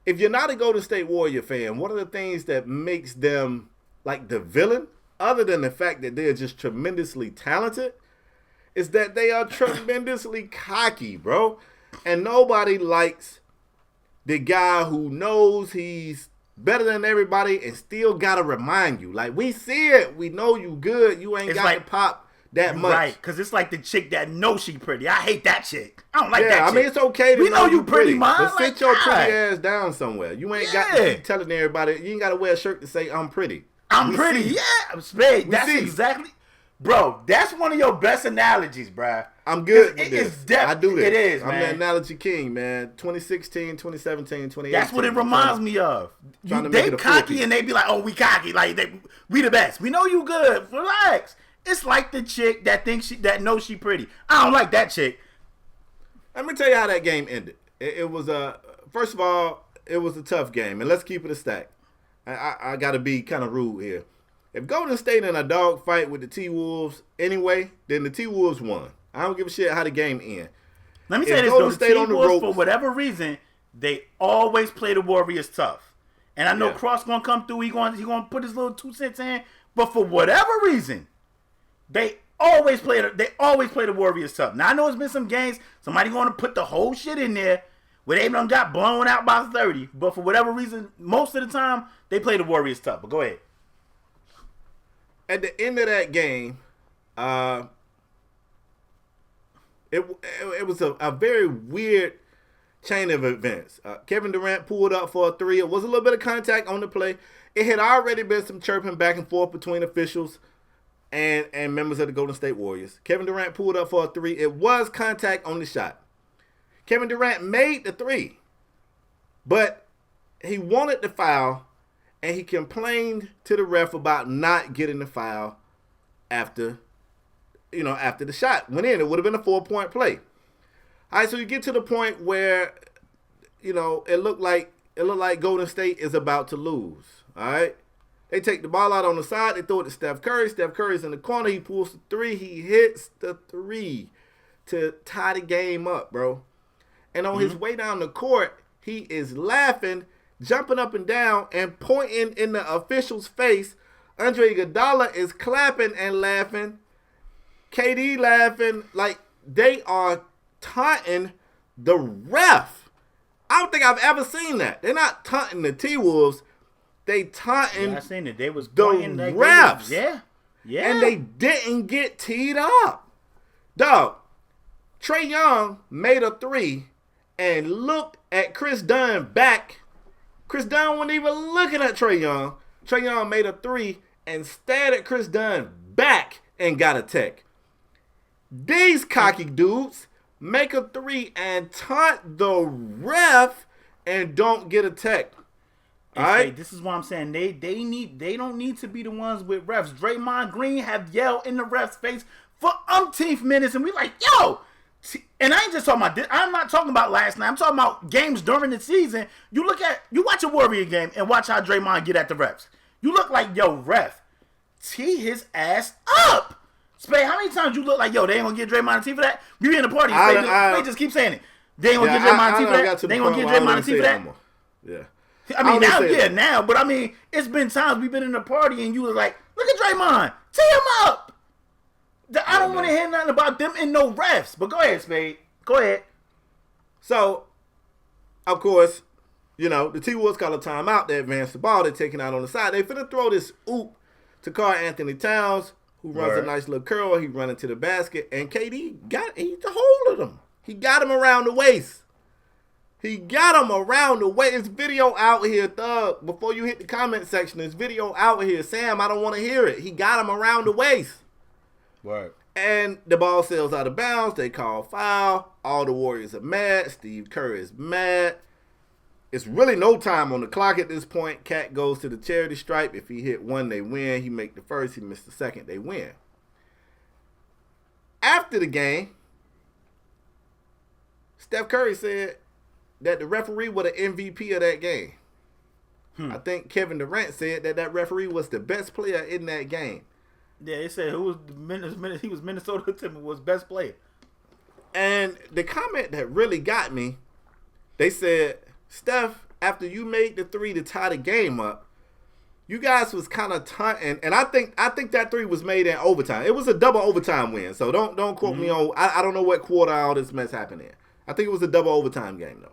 If you're not a Golden State Warrior fan, one of the things that makes them like the villain, other than the fact that they're just tremendously talented, is that they are tremendously cocky, bro. And nobody likes the guy who knows he's better than everybody and still gotta remind you. Like, we see it. We know you good. You ain't got to pop that much. Right, because it's like the chick that knows she pretty. I hate that chick. I don't like that chick. Yeah, I mean, it's okay to know you pretty, man. But sit your pretty ass down somewhere. You ain't got to keep telling everybody. You ain't got to wear a shirt to say, I'm pretty. I'm pretty, yeah. Spade, that's exactly. Bro, that's one of your best analogies, bro. I'm good with this. I do this. It is, I'm the analogy king, man. 2016, 2017, 2018. That's what it reminds me of. They cocky and they be like, oh, we cocky. Like, we the best. We know you good. Relax. It's like the chick that thinks that knows she pretty. I don't like that chick. Let me tell you how that game ended. It was first of all, it was a tough game. And let's keep it a stack. I got to be kind of rude here. If Golden State in a dog fight with the T-Wolves anyway, then the T-Wolves won. I don't give a shit how the game ends. Let me say this, though. The T-Wolves, for whatever reason, they always play the Warriors tough. And I know Cross going to come through. He going to put his little 2 cents in. But for whatever reason, they always play the Warriors tough. Now, I know it's been some games. Somebody going to put the whole shit in there where they done got blown out by 30. But for whatever reason, most of the time, they play the Warriors tough. But go ahead. At the end of that game, it was a very weird chain of events. Kevin Durant pulled up for a 3. It was a little bit of contact on the play. It had already been some chirping back and forth between officials and members of the Golden State Warriors. Kevin Durant pulled up for a 3. It was contact on the shot. Kevin Durant made the 3, but he wanted the foul. And he complained to the ref about not getting the foul after the shot went in. It would have been a 4-point play. All right, so you get to the point where, it looked like Golden State is about to lose. All right, they take the ball out on the side. They throw it to Steph Curry. Steph Curry's in the corner. He pulls the 3. He hits the 3 to tie the game up, bro. And on his way down the court, he is laughing, jumping up and down and pointing in the official's face. Andre Iguodala is clapping and laughing. KD laughing. Like, they are taunting the ref. I don't think I've ever seen that. They're not taunting the T-Wolves. They taunting I seen it. They was the refs. Yeah. And they didn't get teed up. Dog, Trae Young made a 3 and looked at Chris Dunn back. Chris Dunn wasn't even looking at Trae Young. Trae Young made a 3 and stared at Chris Dunn back and got a tech. These cocky dudes make a 3 and taunt the ref and don't get a tech. All right? This is what I'm saying. They don't need to be the ones with refs. Draymond Green have yelled in the ref's face for umpteenth minutes, and we like, yo. And I ain't just talking about this. I'm not talking about last night. I'm talking about games during the season. You watch a Warrior game and watch how Draymond get at the refs. You look like, yo, ref, tee his ass up. Spade, how many times you look like, yo, they ain't gonna get Draymond a tee for that? We be in the party. Spade just keep saying it. They ain't gonna get Draymond a tee for that. They ain't gonna get Draymond a tee for that. Yeah. I mean, now, but I mean, it's been times we've been in the party and you was like, look at Draymond, tee him up. I don't want to hear nothing about them and no refs. But go ahead, Spade. Go ahead. So, of course, the T-Wolves call a timeout. They advance the ball. They're taking out on the side. They finna throw this oop to Karl Anthony Towns, who runs a nice little curl. He running to the basket. And KD got a hold of him. He got him around the waist. It's video out here, Thug. Before you hit the comment section, there's video out here. Sam, I don't want to hear it. He got him around the waist. Right. And the ball sails out of bounds. They call foul. All the Warriors are mad. Steve Kerr is mad. It's really no time on the clock at this point. Cat goes to the charity stripe. If he hit 1, they win. He make the first. He missed the second. They win. After the game, Steph Curry said, that the referee was the MVP of that game. I think Kevin Durant said that referee was the best player in that game. Yeah, they said he was Minnesota Timberwolves' best player. And the comment that really got me, they said, Steph, after you made the three to tie the game up, you guys was kind of taunting, and I think that three was made in overtime. It was a double overtime win, so don't quote me on. I don't know what quarter all this mess happened in. I think it was a double overtime game though.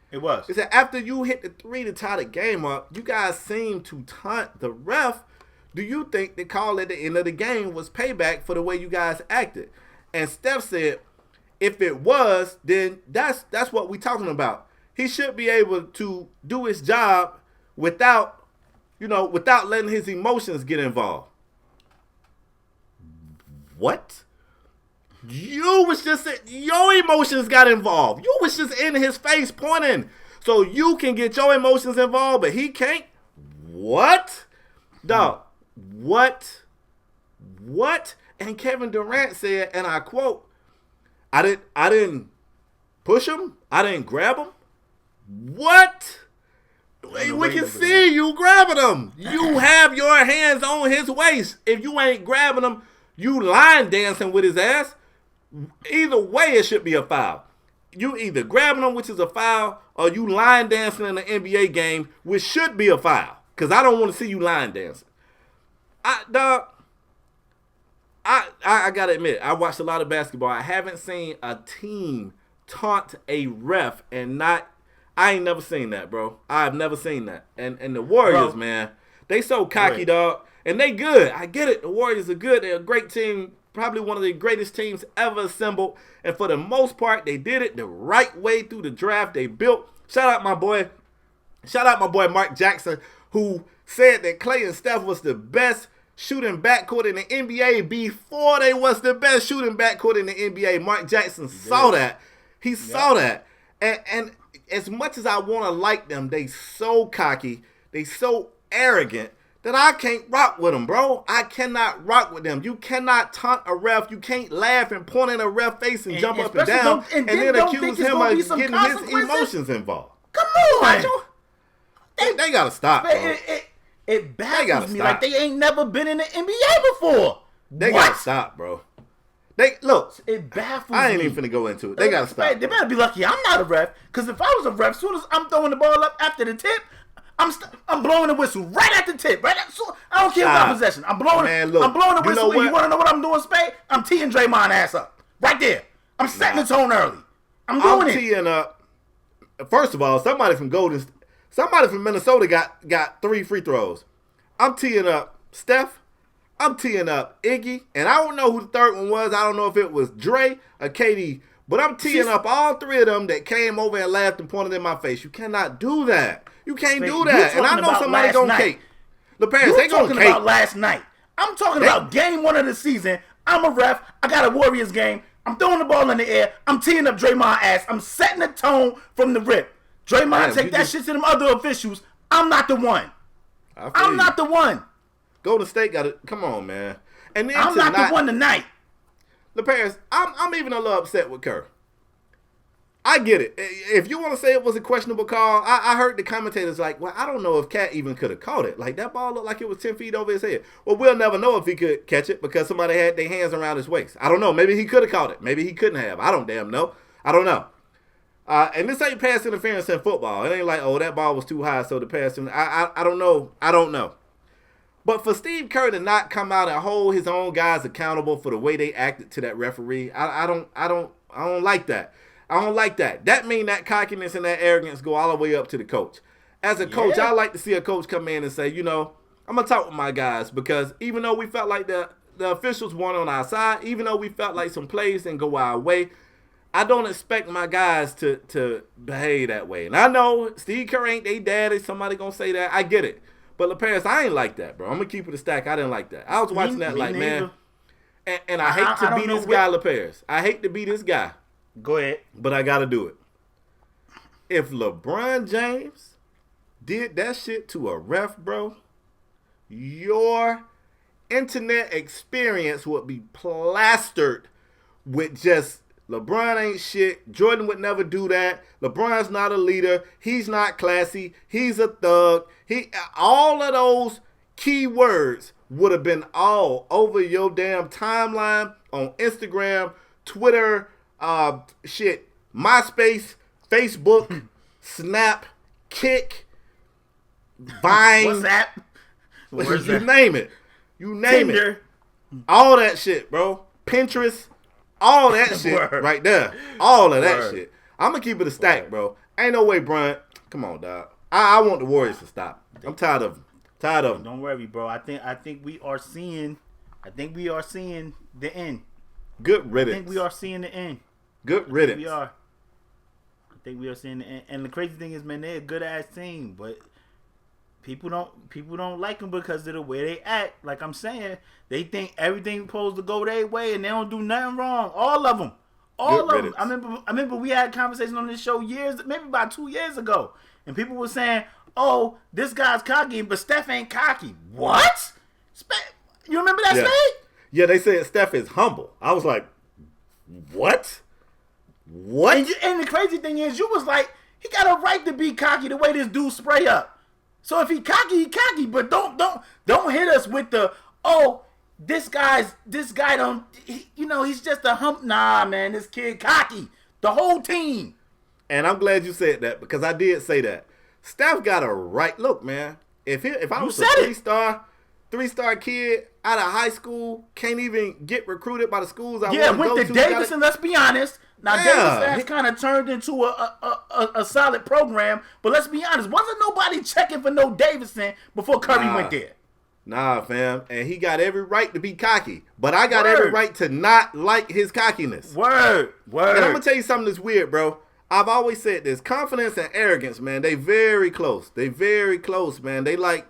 It was. It said after you hit the three to tie the game up, you guys seemed to taunt the ref. Do you think the call at the end of the game was payback for the way you guys acted? And Steph said, if it was, then that's what we talking about. He should be able to do his job without letting his emotions get involved. What? You was just your emotions got involved. You was just in his face pointing. So you can get your emotions involved, but he can't? What? Dog, what? And Kevin Durant said, and I quote, I didn't push him. I didn't grab him. What? We can see you grabbing him. You have your hands on his waist. If you ain't grabbing him, you line dancing with his ass. Either way, it should be a foul. You either grabbing him, which is a foul, or you line dancing in an NBA game, which should be a foul. Because I don't want to see you line dancing. I gotta admit, I watched a lot of basketball. I haven't seen a team taunt a ref and not. I ain't never seen that, bro. I've never seen that. And the Warriors, man, they so cocky, dog. And they good. I get it. The Warriors are good. They're a great team. Probably one of the greatest teams ever assembled. And for the most part, they did it the right way through the draft. They built. Shout out my boy Mark Jackson, who said that Klay and Steph was the best shooting backcourt in the NBA before they was the best shooting backcourt in the NBA. Mark Jackson saw that. He saw that. And as much as I want to like them, they so cocky, they so arrogant that I can't rock with them, bro. I cannot rock with them. You cannot taunt a ref. You can't laugh and point at a ref face and jump up and down and then accuse him of getting his emotions involved. Come on. They got to stop, bro. It baffles me like they ain't never been in the NBA before. They got to stop, bro. Look, it baffles me. I ain't even finna go into it. They got to stop. They better be lucky I'm not a ref, because if I was a ref, as soon as I'm throwing the ball up after the tip, I'm blowing the whistle right at the tip. Right at, so I don't care about possession. I'm blowing the whistle. You want to know what I'm doing, Spade? I'm teeing Draymond ass up. Right there. I'm setting the tone early. I'm doing it. I'm teeing up. First of all, somebody from Minnesota got 3 free throws. I'm teeing up Steph. I'm teeing up Iggy. And I don't know who the third one was. I don't know if it was Dre or KD. But I'm teeing up all 3 of them that came over and laughed and pointed in my face. You cannot do that. You can't do that. And I know somebody gonna cake. The parents, they gonna cake. Talking about last night. I'm talking about game 1 of the season. I'm a ref. I got a Warriors game. I'm throwing the ball in the air. I'm teeing up Draymond ass. I'm setting the tone from the rip. Draymond take that shit to them other officials. I'm not the one. I'm not the one. Golden State got it. Come on, man. And then I'm not the one tonight. The parents, I'm even a little upset with Kerr. I get it. If you want to say it was a questionable call, I heard the commentators like, well, I don't know if Cat even could have caught it. Like, that ball looked like it was 10 feet over his head. Well, we'll never know if he could catch it because somebody had their hands around his waist. I don't know. Maybe he could have caught it. Maybe he couldn't have. I don't damn know. I don't know. And this ain't pass interference in football. It ain't like, oh, that ball was too high, so the pass. I don't know. I don't know. But for Steve Kerr to not come out and hold his own guys accountable for the way they acted to that referee, I don't like that. I don't like that. That means that cockiness and that arrogance go all the way up to the coach. As a coach, I like to see a coach come in and say, I'm going to talk with my guys, because even though we felt like the officials weren't on our side, even though we felt like some plays didn't go our way, I don't expect my guys to behave that way. And I know Steve Kerr ain't they daddy. Somebody going to say that. I get it. But LaParis, I ain't like that, bro. I'm going to keep it a stack. I didn't like that. I was watching that like, man. And I hate to be this guy, LaParis. I hate to be this guy. Go ahead. But I got to do it. If LeBron James did that shit to a ref, bro, your internet experience would be plastered with just LeBron ain't shit. Jordan would never do that. LeBron's not a leader. He's not classy. He's a thug. All of those key words would have been all over your damn timeline on Instagram, Twitter, MySpace, Facebook, Snap, Kick, Vine. WhatsApp. You name it. You name Tinder. it. All that shit, bro. Pinterest. All that shit right there. All of that shit. I'm going to keep it a stack, bro. Ain't no way, Bryant. Come on, dog. I want the Warriors to stop. I'm tired of them. Don't worry, bro. I think we are seeing the end. Good riddance. I think we are seeing the end. Good riddance. I think we are seeing the end. And the crazy thing is, man, they're a good ass team, but people don't like them because of the way they act. Like I'm saying, they think everything's supposed to go their way, and they don't do nothing wrong. All of them. All of them. I remember we had a conversation on this show maybe about 2 years ago, and people were saying, "Oh, this guy's cocky, but Steph ain't cocky." What? You remember that state? Yeah, they said Steph is humble. I was like, what? What? And the crazy thing is, you was like, he got a right to be cocky the way this dude spray up. So if he cocky, but don't hit us with the, oh, this guy don't, he's just a hump. Nah, man, this kid cocky. The whole team. And I'm glad you said that, because I did say that. Steph got a right. Look, man, if I was a three-star kid out of high school, can't even get recruited by the schools I want to go to. Yeah, went to Davidson, let's be honest. Now, Davidson has kind of turned into a solid program, but let's be honest, wasn't nobody checking for no Davidson before Curry went there. Nah, fam. And he got every right to be cocky, but I got every right to not like his cockiness. Word. And I'm going to tell you something that's weird, bro. I've always said this. Confidence and arrogance, man, they very close. They very close, man. They like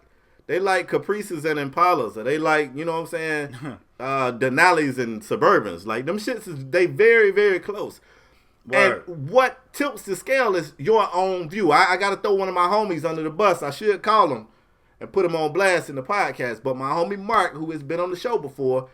Caprices and Impalas. Or they like, you know what I'm saying, Denali's and Suburbans. Like, them shits, they very, very close. Word. And what tilts the scale is your own view. I got to throw one of my homies under the bus. I should call him and put him on blast in the podcast. But my homie Mark, who has been on the show before,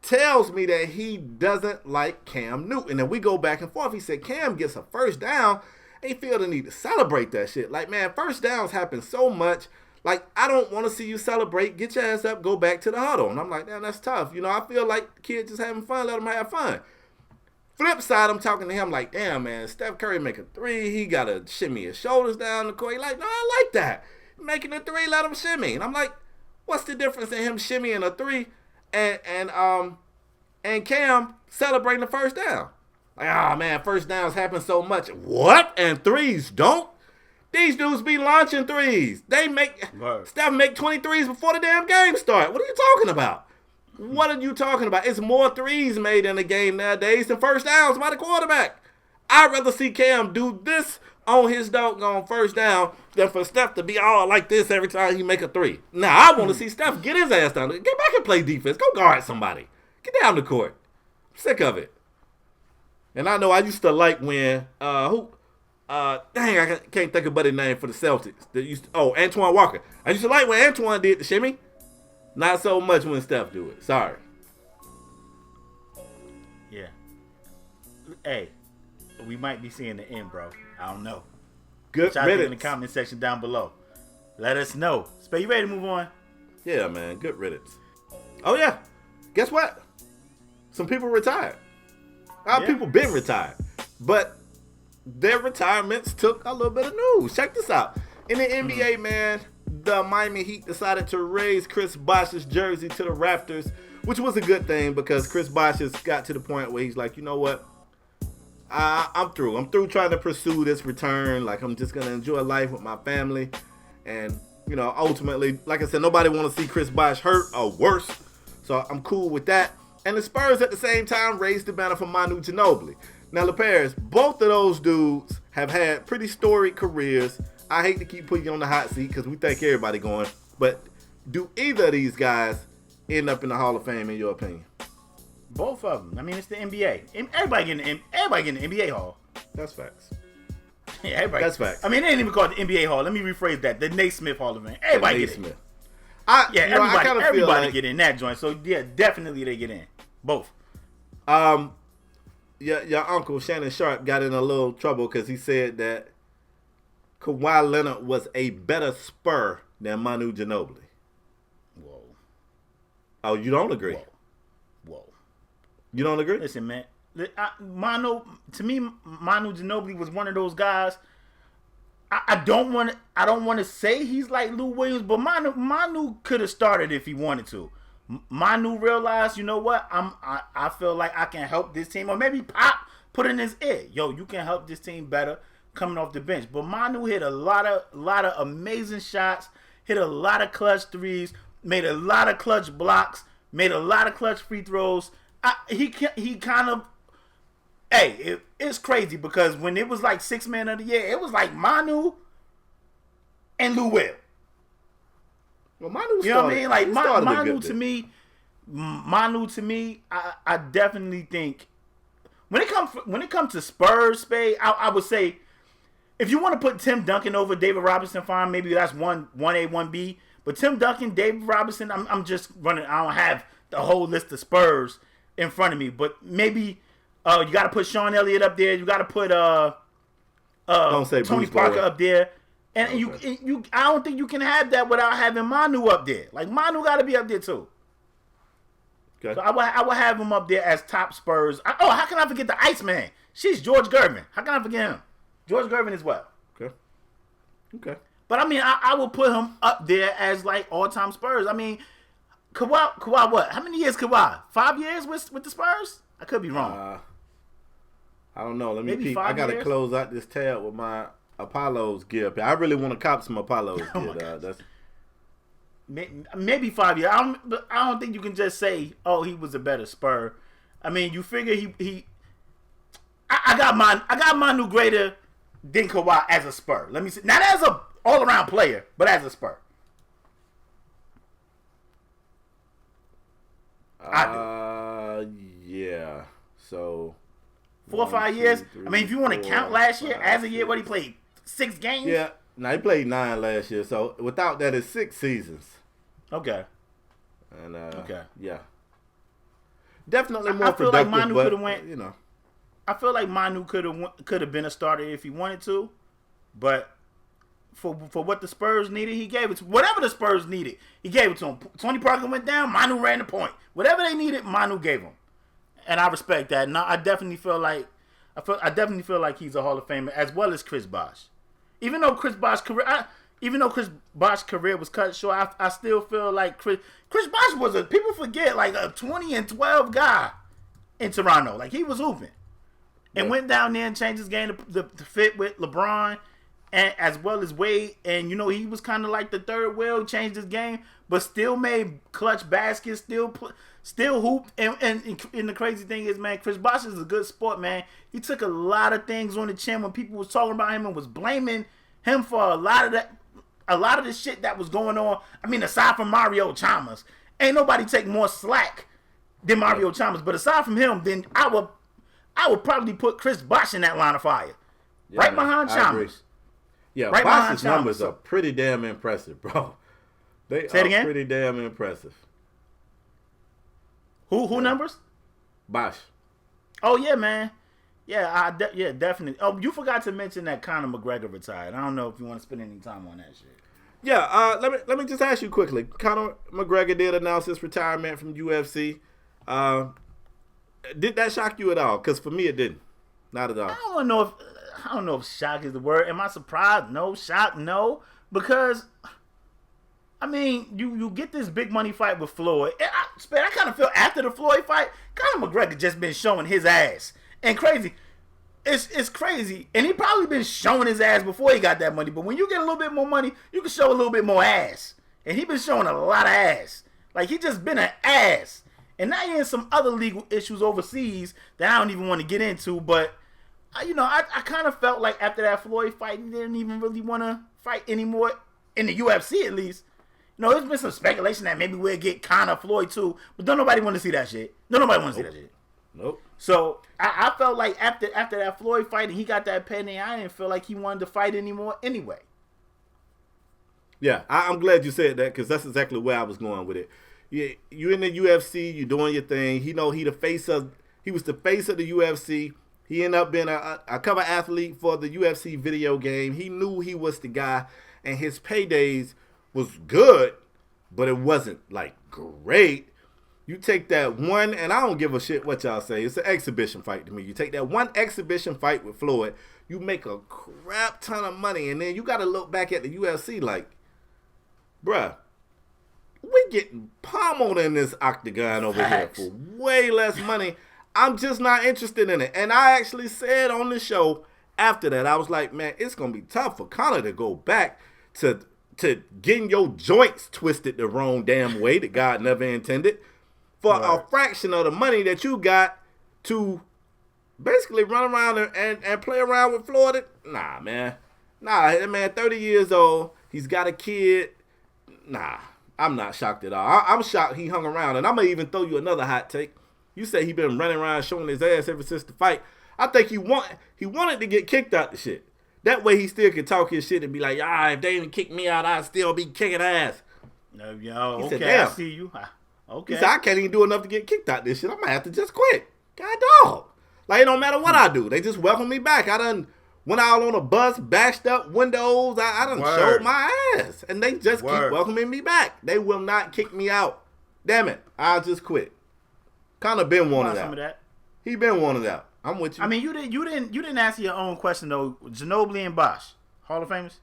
tells me that he doesn't like Cam Newton. And we go back and forth. He said Cam gets a first down. They feel the need to celebrate that shit. Like, man, first downs happen so much. Like, I don't want to see you celebrate. Get your ass up, go back to the huddle. And I'm like, damn, that's tough. I feel like the kid just having fun. Let him have fun. Flip side, I'm talking to him like, damn, man, Steph Curry make a three. He got to shimmy his shoulders down the court. He like, no, I like that. Making a three, let him shimmy. And I'm like, what's the difference in him shimmying a three and Cam celebrating the first down? Like, oh, man, first downs happen so much. What? And threes don't? These dudes be launching threes. Steph make 23s before the damn game start. What are you talking about? What are you talking about? It's more threes made in the game nowadays than first downs by the quarterback. I'd rather see Cam do this on his doggone first down than for Steph to be all like this every time he make a three. Now, I want to see Steph get his ass down. Get back and play defense. Go guard somebody. Get down the court. I'm sick of it. And I know I used to like when, I can't think of buddy's name for the Celtics. Antoine Walker. I used to like when Antoine did the shimmy. Not so much when Steph do it. Sorry. Yeah. Hey, we might be seeing the end, bro. I don't know. Good riddance. In the comment section down below. Let us know. Spade, you ready to move on? Yeah, man. Good riddance. Oh, yeah. Guess what? Some people retired. People been retired. But their retirements took a little bit of news. Check this out. In the NBA, man, the Miami Heat decided to raise Chris Bosh's jersey to the Raptors, which was a good thing because Chris Bosh has got to the point where he's like, you know what? I'm through. I'm through trying to pursue this return. Like, I'm just going to enjoy life with my family. And, ultimately, like I said, nobody want to see Chris Bosh hurt or worse. So I'm cool with that. And the Spurs at the same time raised the banner for Manu Ginobli. Now, LaParis, both of those dudes have had pretty storied careers. I hate to keep putting you on the hot seat because we think everybody going. But do either of these guys end up in the Hall of Fame, in your opinion? Both of them. I mean, it's the NBA. Everybody getting the NBA Hall. That's facts. Yeah, everybody. That's facts. I mean, they ain't even called the NBA Hall. Let me rephrase that. The Naismith Hall of Fame. Everybody get in. Everybody get in that joint. So, yeah, definitely they get in. Both. your uncle Shannon Sharp got in a little trouble because he said that Kawhi Leonard was a better Spur than Manu Ginobili. Whoa. Oh, you don't agree? Whoa. You don't agree? Listen, man. Manu Ginobili was one of those guys. I don't want to say he's like Lou Williams, but Manu could have started if he wanted to. Manu realized, you know what? I feel like I can help this team, or maybe Pop put in his ear, yo, you can help this team better coming off the bench. But Manu hit a lot of amazing shots, hit a lot of clutch threes, made a lot of clutch blocks, made a lot of clutch free throws. He kind of, it's crazy because when it was like 6 man of the year, it was like Manu and Lou Will. Well, Manu, you know what I mean? Like Manu to me, I definitely think when it comes to Spurs, Spade, I would say if you want to put Tim Duncan over David Robinson, fine, maybe that's 1A, 1B. But Tim Duncan, David Robinson, I'm just running. I don't have the whole list of Spurs in front of me, but maybe you got to put Sean Elliott up there. You got to put don't say Tony Bruce Parker Bowen up there. And okay. you, I don't think you can have that without having Manu up there. Like Manu got to be up there too. Okay. So I would have him up there as top Spurs. How can I forget the Iceman? She's George Gervin. How can I forget him? George Gervin as well. Okay. But I mean, I will put him up there as like all-time Spurs. I mean, Kawhi, what? How many years Kawhi? 5 years with the Spurs? I could be wrong. I don't know. Let me Maybe peep. 5 I gotta years? close out this tab with my Apollo's gear. I really want to cop some Apollo's gear. That's Maybe 5 years. I don't think you can just say, "Oh, he was a better Spur." I mean, you figure he. I got Manu greater than Kawhi as a Spur. Let me see, not as a all-around player, but as a Spur. I do. Yeah. So 4 or 5 years. I mean, if you want to count last year as a year, what he played 6 games. Yeah. Now he played 9 last year. So without that, it's 6 seasons. Okay. And okay. Yeah. Definitely more I feel productive. like Manu could have went. You know. I feel like Manu could have been a starter if he wanted to, but for what the Spurs needed, he gave it to whatever the Spurs needed. He gave it to him. Tony Parker went down, Manu ran the point. Whatever they needed, Manu gave them, and I respect that. And I definitely feel like he's a Hall of Famer as well as Chris Bosh. Even though Chris Bosh's career was cut short, I still feel like Chris Bosh was people forget like a 20-12 guy in Toronto. Like he was hooping. And went down there and changed his game to fit with LeBron and as well as Wade. And, you know, he was kind of like the third wheel, changed his game, but still made clutch baskets, still hooped. And the crazy thing is, man, Chris Bosh is a good sport, man. He took a lot of things on the chin when people was talking about him and was blaming him for a lot of the shit that was going on. I mean, aside from Mario Chalmers, ain't nobody take more slack than Mario Chalmers. But aside from him, then I would probably put Chris Bosh in that line of fire. Yeah, right behind Chalmers. Yeah, right Bosh's numbers are pretty damn impressive, bro. They Say it are again? pretty damn impressive. Who numbers? Bosh. Oh, yeah, man. Yeah, definitely. Oh, you forgot to mention that Conor McGregor retired. I don't know if you want to spend any time on that shit. Yeah, let me just ask you quickly. Conor McGregor did announce his retirement from UFC. Did that shock you at all? Because for me, it didn't. Not at all. I don't know if shock is the word. Am I surprised? No. Shock? No. Because, I mean, you get this big money fight with Floyd. I kind of feel after the Floyd fight, Conor McGregor just been showing his ass. And crazy. It's crazy. And he probably been showing his ass before he got that money. But when you get a little bit more money, you can show a little bit more ass. And he been showing a lot of ass. Like, he just been an ass. And now you're in some other legal issues overseas that I don't even want to get into. But, I kind of felt like after that Floyd fight, he didn't even really want to fight anymore, in the UFC at least. There's been some speculation that maybe we'll get Conor Floyd too. But don't nobody want to see that shit. Nobody want to see that shit. Nope. So, I felt like after that Floyd fight and he got that penny, I didn't feel like he wanted to fight anymore anyway. Yeah, I'm glad you said that because that's exactly where I was going with it. Yeah, you in the UFC, you doing your thing. He the face of He was the face of the UFC. He ended up being a cover athlete for the UFC video game. He knew he was the guy, and his paydays was good, but it wasn't like great. You take that one, and I don't give a shit what y'all say. It's an exhibition fight to me. You take that one exhibition fight with Floyd, you make a crap ton of money, and then you got to look back at the UFC like, bruh, we getting pummeled in this octagon over here for way less money. I'm just not interested in it. And I actually said on the show after that, I was like, man, it's going to be tough for Conor to go back to getting your joints twisted the wrong damn way that God never intended for a fraction of the money that you got to basically run around and play around with Florida. Nah, man. Nah, that man 30 years old. He's got a kid. Nah, I'm not shocked at all. I'm shocked he hung around. And I'm going to even throw you another hot take. You say he been running around showing his ass ever since the fight. I think he wanted to get kicked out the shit. That way he still can talk his shit and be like, if they didn't kick me out, I'd still be kicking ass. Yo, He okay, said, damn. I see you. Okay. He said, I can't even do enough to get kicked out this shit. I might have to just quit. God dog. Like, it don't matter what I do. They just welcome me back. I done went out on a bus, bashed up windows. I done showed my ass. And they just keep welcoming me back. They will not kick me out. Damn it. I'll just quit. Kind of been wanted out. Some of that. He been wanted out. I'm with you. I mean, you didn't answer your own question though. Ginobili and Bosh, Hall of Famers.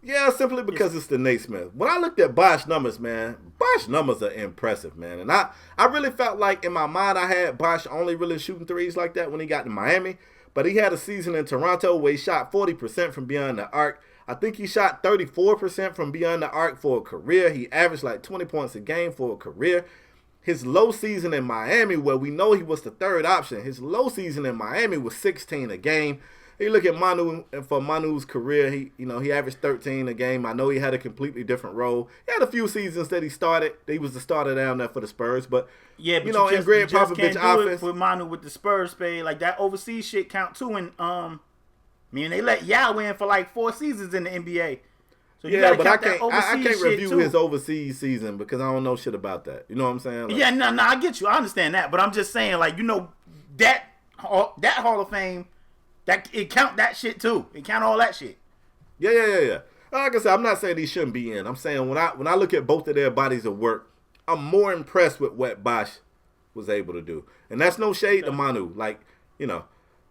Yeah, simply because it's the Naismith. When I looked at Bosh numbers, man, Bosh numbers are impressive, man. And I really felt like in my mind I had Bosh only really shooting threes like that when he got to Miami. But he had a season in Toronto where he shot 40% from beyond the arc. I think he shot 34% from beyond the arc for a career. He averaged like 20 points a game for a career. His low season in Miami, where we know he was the third option, his low season in Miami was 16 a game. You look at Manu, and for Manu's career, he averaged 13 a game. I know he had a completely different role. He had a few seasons that he started. He was the starter down there for the Spurs, but in Greg Popovich offense with Manu with the Spurs, like that overseas shit count too. And they let Yao in for like 4 seasons in the NBA. So but I can't review his overseas season because I don't know shit about that. You know what I'm saying? Like, I get you. I understand that, but I'm just saying, like, that Hall of Fame. That it count that shit too. It count all that shit. Yeah. Like I said, I'm not saying he shouldn't be in. I'm saying when I look at both of their bodies of work, I'm more impressed with what Bosh was able to do. And that's no shade to Manu. Like,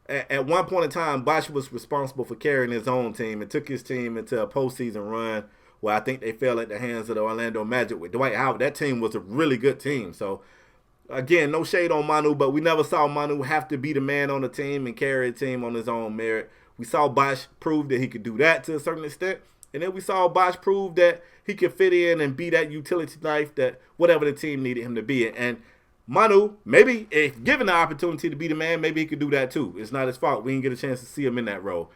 at one point in time, Bosh was responsible for carrying his own team and took his team into a postseason run where I think they fell at the hands of the Orlando Magic with Dwight Howard. That team was a really good team. So, again, no shade on Manu, but we never saw Manu have to be the man on the team and carry a team on his own merit. We saw Bosh prove that he could do that to a certain extent, and then we saw Bosh prove that he could fit in and be that utility knife that whatever the team needed him to be. And Manu, maybe if given the opportunity to be the man, maybe he could do that too. It's not his fault. We didn't get a chance to see him in that role.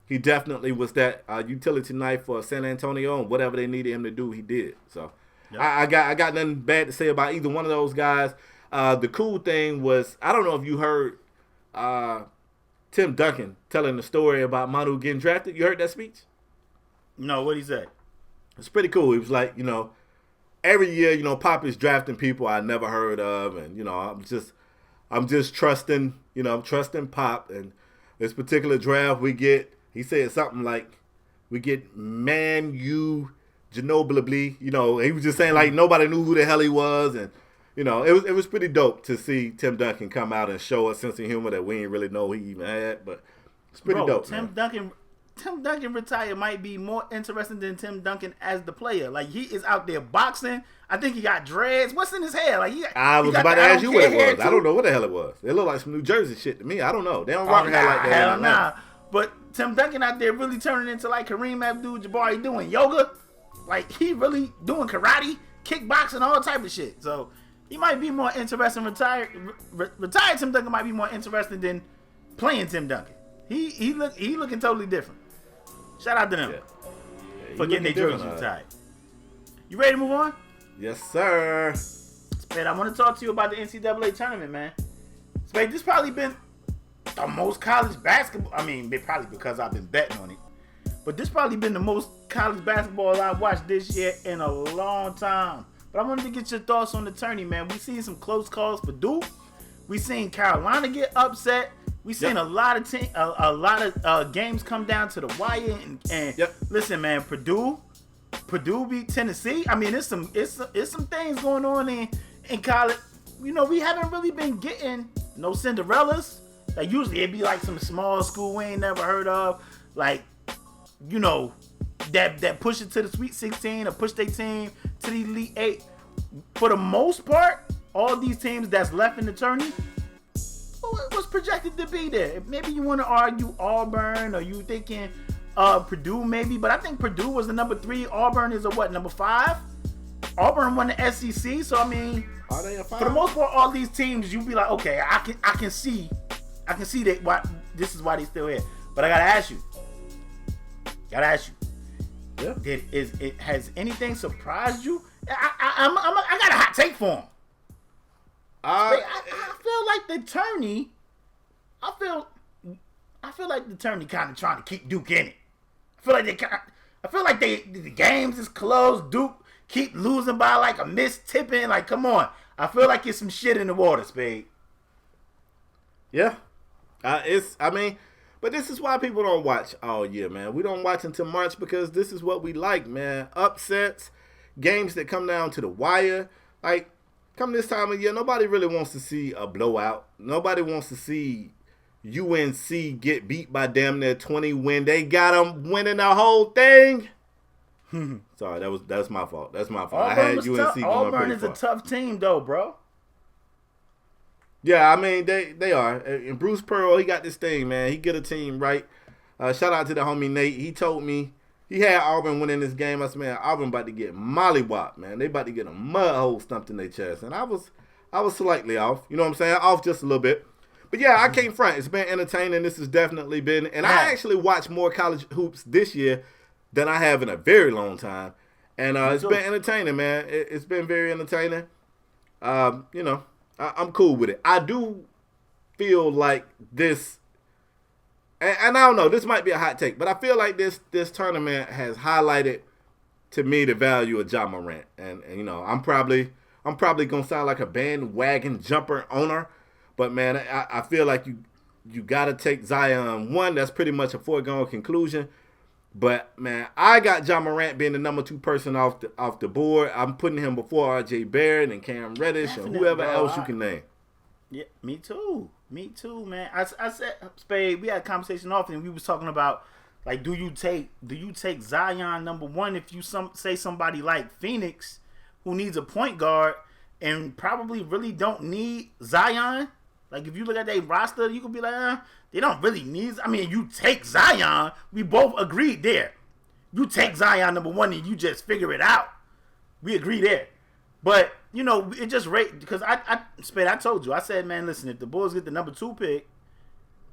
He definitely was that utility knife for San Antonio, and whatever they needed him to do, he did. So yep. I got nothing bad to say about either one of those guys. The cool thing was, I don't know if you heard Tim Duncan telling the story about Manu getting drafted. You heard that speech? No, what'd he say? It's pretty cool. He was like, every year, Pop is drafting people I never heard of, and I'm just trusting, I'm trusting Pop. And this particular draft he said something like, we get Manu Ginobli. He was just saying like nobody knew who the hell he was, and it was pretty dope to see Tim Duncan come out and show a sense of humor that we didn't really know he even had, but it's pretty dope. Tim Duncan retired might be more interesting than Tim Duncan as the player. Like, he is out there boxing. I think he got dreads. What's in his hair? Like, I was about to ask you what it was. I don't know what the hell it was. It looked like some New Jersey shit to me. I don't know. They don't rock hair like that. Hell nah. But Tim Duncan out there really turning into like Kareem Abdul-Jabbar. He doing yoga. Like, he really doing karate, kickboxing, all type of shit. So he might be more interesting. Retired Tim Duncan might be more interesting than playing Tim Duncan. He looking totally different. Shout out to them for getting their jerseys retired. You ready to move on? Yes, sir. Spade, I want to talk to you about the NCAA tournament, man. Spade, this probably been the most college basketball. I mean, probably because I've been betting on it. But this probably been the most college basketball I've watched this year in a long time. But I wanted to get your thoughts on the tourney, man. We seen some close calls for Duke. We seen Carolina get upset. We seen a lot of games come down to the wire. And listen, man, Purdue beat Tennessee. I mean, it's some things going on in college. You know, we haven't really been getting no Cinderellas. Like, usually it'd be like some small school we ain't never heard of. Like, you know, that push it to the Sweet 16 or push their team to the Elite 8. For the most part, all these teams that's left in the tourney was projected to be there. Maybe you want to argue Auburn, or you thinking Purdue maybe, but I think Purdue was the number 3. Auburn is number 5? Auburn won the SEC, so I mean, are they a 5? For the most part, all these teams, you be like, okay, I can see that why this is why they still here. But I gotta ask you. Yeah. Has anything surprised you? I got a hot take for him. I feel like the tourney. I feel like the tourney kind of trying to keep Duke in it. I feel like the games is close. Duke keep losing by like a missed tipping. Like, come on. I feel like it's some shit in the water, Spade. Yeah. But this is why people don't watch all year, man. We don't watch until March because this is what we like, man. Upsets, games that come down to the wire. Like, come this time of year, nobody really wants to see a blowout. Nobody wants to see UNC get beat by damn near 20 when they got them winning the whole thing. Sorry, that's my fault. That's my fault. Auburn I had UNC going pretty far. Auburn is a tough team, though, bro. Yeah, I mean, they are. And Bruce Pearl, he got this thing, man. He get a team right. Shout out to the homie Nate. He told me he had Auburn winning this game. I said, man, Auburn about to get mollywopped, man. They about to get a mud hole stumped in their chest. And I was slightly off. You know what I'm saying? Off just a little bit. But yeah, I can't front. It's been entertaining. This has definitely been. And I actually watched more college hoops this year than I have in a very long time. And it's been entertaining, man. It's been very entertaining. You know, I'm cool with it. I do feel like this, and I don't know, this might be a hot take, but I feel like this tournament has highlighted to me the value of Ja Morant. And you know, I'm probably gonna sound like a bandwagon jumper owner, but man, I feel like you gotta take Zion. One, that's pretty much a foregone conclusion. But man, I got Ja Morant being the number 2 person off the board. I'm putting him before R.J. Barrett and Cam Reddish and whoever else you can name. Yeah, me too, man. I said, Spade, we had a conversation often, and we was talking about, like, do you take Zion number 1 if you say somebody like Phoenix, who needs a point guard and probably really don't need Zion? Like, if you look at their roster, you could be like, they don't really need. I mean, you take Zion. We both agreed there. You take Zion number 1 and you just figure it out. We agree there. But, you know, it just because I told you. I said, man, listen, if the Bulls get the number 2 pick,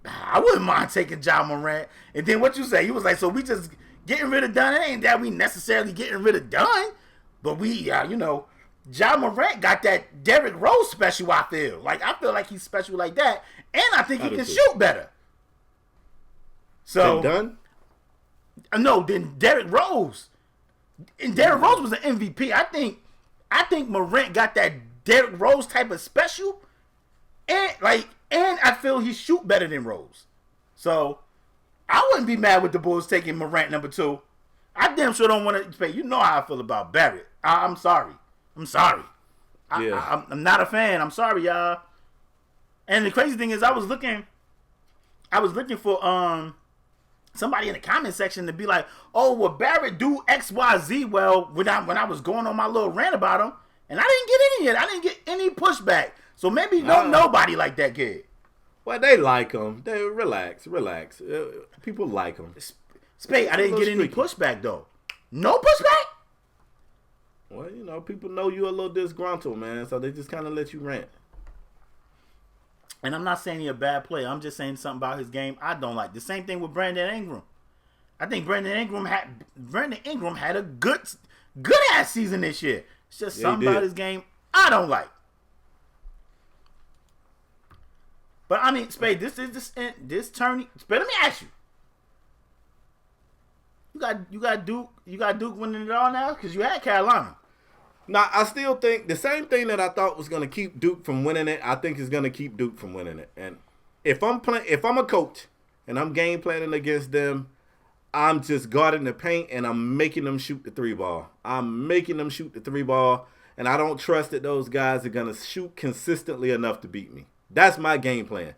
I wouldn't mind taking Ja Morant. And then what you say, he was like, so we just getting rid of Dunn. It ain't that we necessarily getting rid of Dunn, but we, you know, Ja Morant got that Derrick Rose special, I feel. Like, I feel like he's special like that. And I think he can shoot better. So, Dunn? No, then Derrick Rose. And Derrick Rose was an MVP. I think Morant got that Derrick Rose type of special. And I feel he shoot better than Rose. So, I wouldn't be mad with the Bulls taking Morant number 2. I damn sure don't want to pay. You know how I feel about Barrett. I'm sorry. Yeah. I'm not a fan. I'm sorry, y'all. And the crazy thing is, I was looking for somebody in the comment section to be like, oh, well, Barrett do XYZ. Well, when I was going on my little rant about him, and I didn't get any of it. I didn't get any pushback. So maybe nobody like that kid. Well, they like him. They relax. People like him. Spade, I didn't get any pushback though. No pushback. Well, you know, people know you a little disgruntled, man, so they just kind of let you rant. And I'm not saying he's a bad player. I'm just saying something about his game I don't like. The same thing with Brandon Ingram. I think Brandon Ingram had a good ass season this year. It's just something about his game I don't like. But I mean, Spade, this tourney. Spade, let me ask you. You got Duke winning it all now because you had Carolina. Now, I still think the same thing that I thought was going to keep Duke from winning it, I think is going to keep Duke from winning it. And if I'm a coach and I'm game planning against them, I'm just guarding the paint and I'm making them shoot the 3-ball. I'm making them shoot the 3-ball, and I don't trust that those guys are going to shoot consistently enough to beat me. That's my game plan.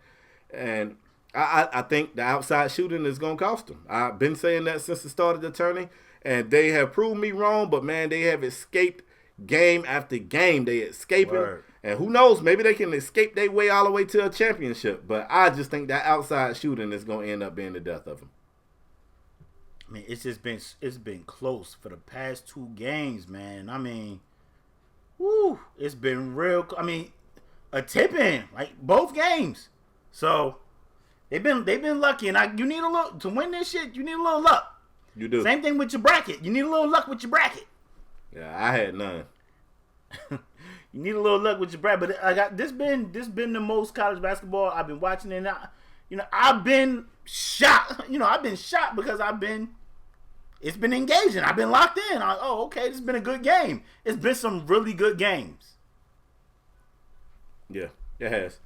And I think the outside shooting is going to cost them. I've been saying that since the start of the tourney, and they have proved me wrong, but, man, they have escaped game after game. They escaping. Word. And who knows, maybe they can escape their way all the way to a championship. But I just think that outside shooting is going to end up being the death of them. I mean, it's been close for the past 2 games, man. I mean, woo, it's been real. I mean, a tip-in, like both games. So they've been lucky, and you need a little to win this shit. You need a little luck. You do. Same thing with your bracket. You need a little luck with your bracket. Yeah, I had none. You need a little luck with your bracket, but this been the most college basketball I've been watching, and I've been shocked. I've been shocked because it's been engaging. I've been locked in. Okay, this has been a good game. It's been some really good games. Yeah, it has.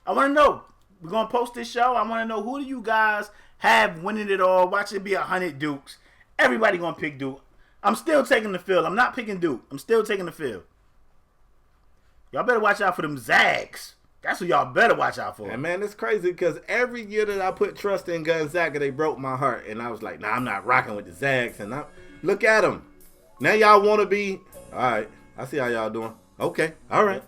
I want to know. We're gonna post this show. I want to know, who do you guys have winning it all? Watch it be 100 Dukes. Everybody gonna pick Duke. I'm still taking the field. I'm not picking Duke. I'm still taking the field. Y'all better watch out for them Zags. That's what y'all better watch out for. And man, it's crazy because every year that I put trust in Gonzaga, they broke my heart. And I was like, nah, I'm not rocking with the Zags. And look at them. Now y'all want to be, all right, I see how y'all doing. Okay, all right.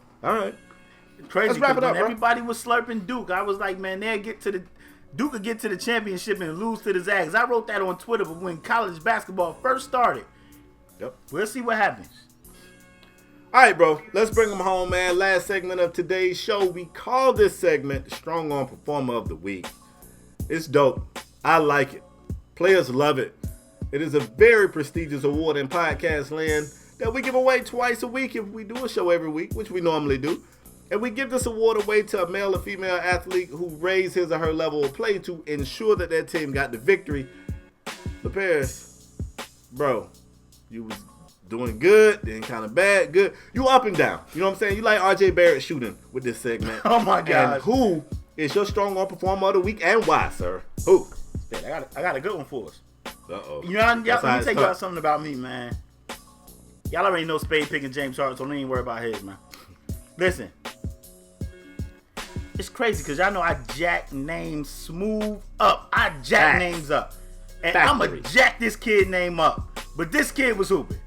It's crazy. Let's wrap it up, when everybody was slurping Duke, I was like, man, Duke could get to the championship and lose to the Zags. I wrote that on Twitter, but when college basketball first started. Yep. We'll see what happens. All right, bro. Let's bring them home, man. Last segment of today's show. We call this segment Strong Arm Performer of the Week. It's dope. I like it. Players love it. It is a very prestigious award in podcast land that we give away twice a week if we do a show every week, which we normally do. And we give this award away to a male or female athlete who raised his or her level of play to ensure that their team got the victory. The Paris, bro, you was doing good, then kind of bad, good. You up and down. You know what I'm saying? You like R.J. Barrett shooting with this segment. Oh, my God. And who is your Strong Arm Performer of the Week and why, sir? Who? I got a good one for us. Uh-oh. Let me tell y'all something about me, man. Y'all already know Spade picking James Harden, so don't even worry about his, man. Listen. It's crazy because y'all know I jack names smooth up. I jack names up. And I'm going to jack this kid name up. But this kid was hooping.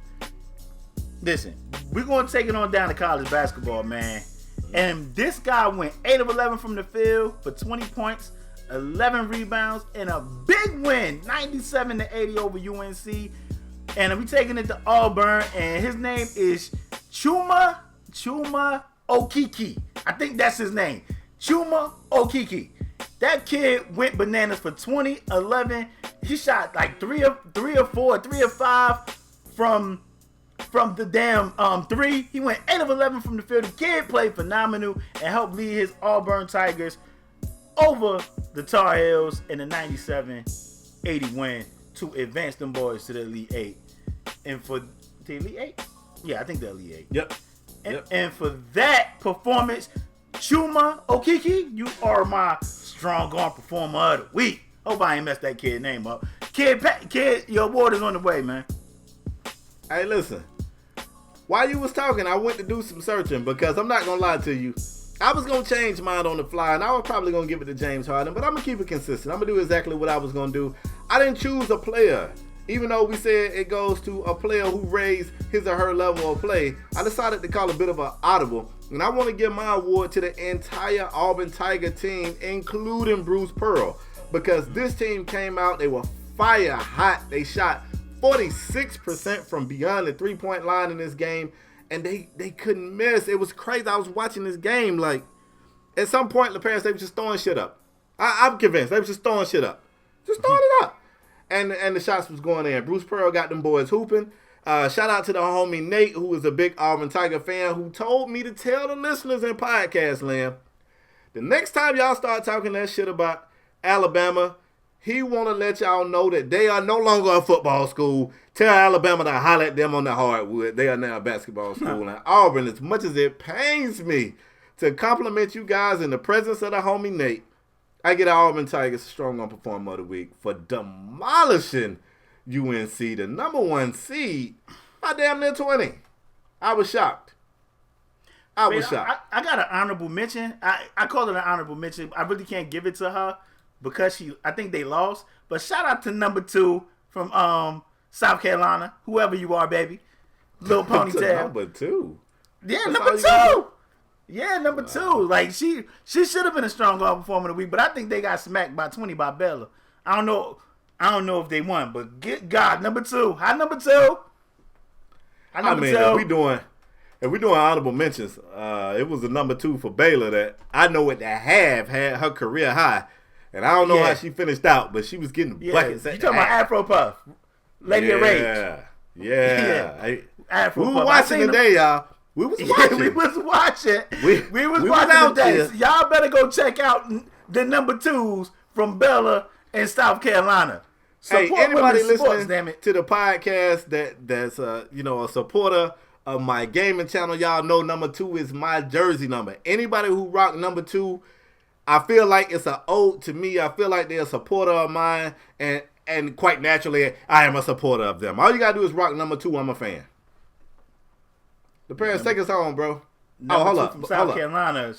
Listen, we're going to take it on down to college basketball, man. And this guy went 8 of 11 from the field for 20 points, 11 rebounds, and a big win, 97-80 over UNC. And we're taking it to Auburn, and his name is Chuma Okeke. I think that's his name. Chuma Okeke. That kid went bananas for 20, 11. He shot like 3 of 4, 3 of 5 from the damn 3. He went 8 of 11 from the field. The kid played phenomenal and helped lead his Auburn Tigers over the Tar Heels in the 97-80 win to advance them boys to the Elite 8. And for the Elite 8? Yeah, I think the Elite 8. Yep. And for that performance, Chuma Okeke, you are my Strong Arm Performer of the Week. Hope I ain't messed that kid name up. Kid, your award is on the way, man. Hey, listen. While you was talking, I went to do some searching because I'm not going to lie to you. I was going to change mine on the fly, and I was probably going to give it to James Harden, but I'm going to keep it consistent. I'm going to do exactly what I was going to do. I didn't choose a player. Even though we said it goes to a player who raised his or her level of play, I decided to call a bit of an audible. And I want to give my award to the entire Auburn Tiger team, including Bruce Pearl. Because this team came out, they were fire hot. They shot 46% from beyond the three-point line in this game. And they couldn't miss. It was crazy. I was watching this game. Like, at some point, LaParis, they were just throwing shit up. I'm convinced. They were just throwing shit up. Just throwing it up. And the shots was going in. Bruce Pearl got them boys hooping. Shout out to the homie Nate, who is a big Auburn Tiger fan, who told me to tell the listeners in podcast land, the next time y'all start talking that shit about Alabama, He want to let y'all know that they are no longer a football school. Tell Alabama to holler at them on the hardwood. They are now a basketball school. And Auburn, as much as it pains me to compliment you guys in the presence of the homie Nate, I get Auburn Tigers Strong Arm Performer of the Week for demolishing UNC, the number 1 seed, by damn near 20. I was shocked. I was shocked. I got an honorable mention. I call it an honorable mention. I really can't give it to her because I think they lost. But shout out to number 2 from South Carolina, whoever you are, baby. Little Ponytail. Number 2. Yeah, number 2. Yeah, number 2. Like she should have been a Strong Arm Performer of the Week, but I think they got smacked by 20 by Bella. I don't know if they won, but get God, number 2. Hi, number 2. I mean, if we doing honorable mentions, it was the number 2 for Baylor that I know at the half had her career high, and I don't know how she finished out, but she was getting buckets. You talking about Afro Puff, Lady of Rage? Yeah. Afro we Puff. were watching today, y'all. We was watching. We was watching. We was watching today. So y'all better go check out the number 2s from Bella and South Carolina. Support anybody listening sports, to the podcast that's a supporter of my gaming channel, y'all know number 2 is my jersey number. Anybody who rock number 2, I feel like it's an ode to me. I feel like they're a supporter of mine, and quite naturally, I am a supporter of them. All you gotta do is rock number 2. I'm a fan. The parents, take us home, bro. Hold up. From South Carolina,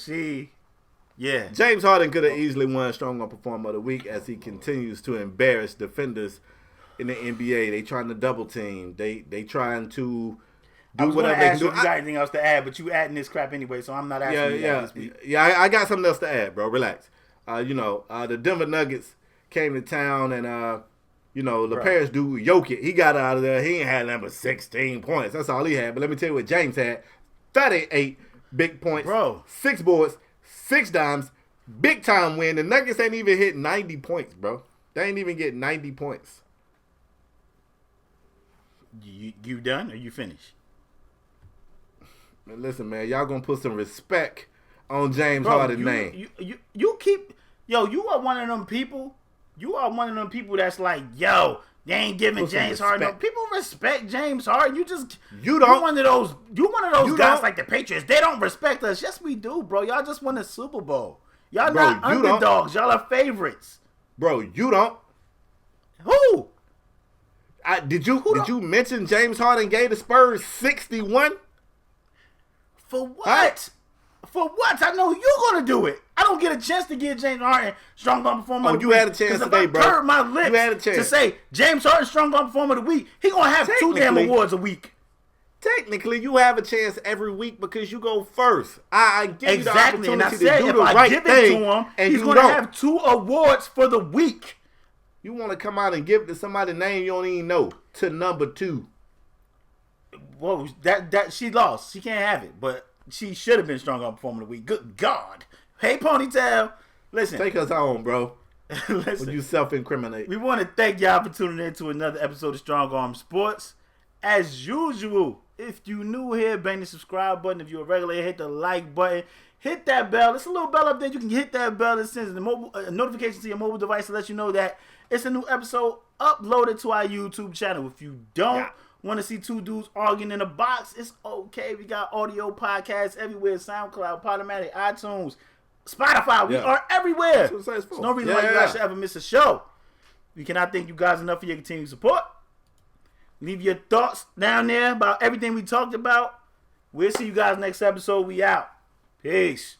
James Harden could have easily won Strong Arm Performer of the Week as he continues to embarrass defenders in the NBA. They trying to double team. They trying to do whatever they can do. If you got anything else to add, but you adding this crap anyway, so I'm not asking you that this week. Yeah, I got something else to add, bro. Relax. The Denver Nuggets came to town and the Paris dude, Jokic, he got out of there. He ain't had number 16 points. That's all he had. But let me tell you what James had. 38 big points. Bro. 6 boards, 6 dimes, big time win. The Nuggets ain't even hit 90 points, bro. They ain't even get 90 points. You done or you finished? Listen, man, y'all gonna put some respect on James Harden's name. You keep, you are one of them people. You are one of them people that's like, they ain't giving James Harden no. People respect James Harden. You don't. You're one of those guys like the Patriots. They don't respect us. Yes, we do, bro. Y'all just won the Super Bowl. Y'all not underdogs. Y'all are favorites. Bro, you don't. Who? Did you mention James Harden gave the Spurs 61? For what? For what? I know you're going to do it. I don't get a chance to give James Harden Strong Arm Performer of the Week. You had a chance today, bro. If I curve my lips to say James Harden Strong Arm Performer of the Week, he going to have 2 damn awards a week. Technically, you have a chance every week because you go first. I give you the opportunity and I said, to do the right thing. If I give it to him, he's going to have 2 awards for the week. You want to come out and give it to somebody's name you don't even know, to number 2. Whoa, that she lost. She can't have it, but she should have been Strong Arm Performer of the Week. Good God. Hey, Ponytail. Listen. Take us home, bro. Listen. When you self-incriminate. We want to thank y'all for tuning in to another episode of Strong Arm Sports. As usual, if you new here, bang the subscribe button. If you're a regular, hit the like button. Hit that bell. It's a little bell up there. You can hit that bell. It sends a notification to your mobile device to let you know that it's a new episode uploaded to our YouTube channel. If you don't want to see 2 dudes arguing in a box, it's okay. We got audio podcasts everywhere. SoundCloud, {POTOmatic, iTunes, Spotify. We are everywhere. There's no reason why you guys should ever miss a show. We cannot thank you guys enough for your continued support. Leave your thoughts down there about everything we talked about. We'll see you guys next episode. We out. Peace.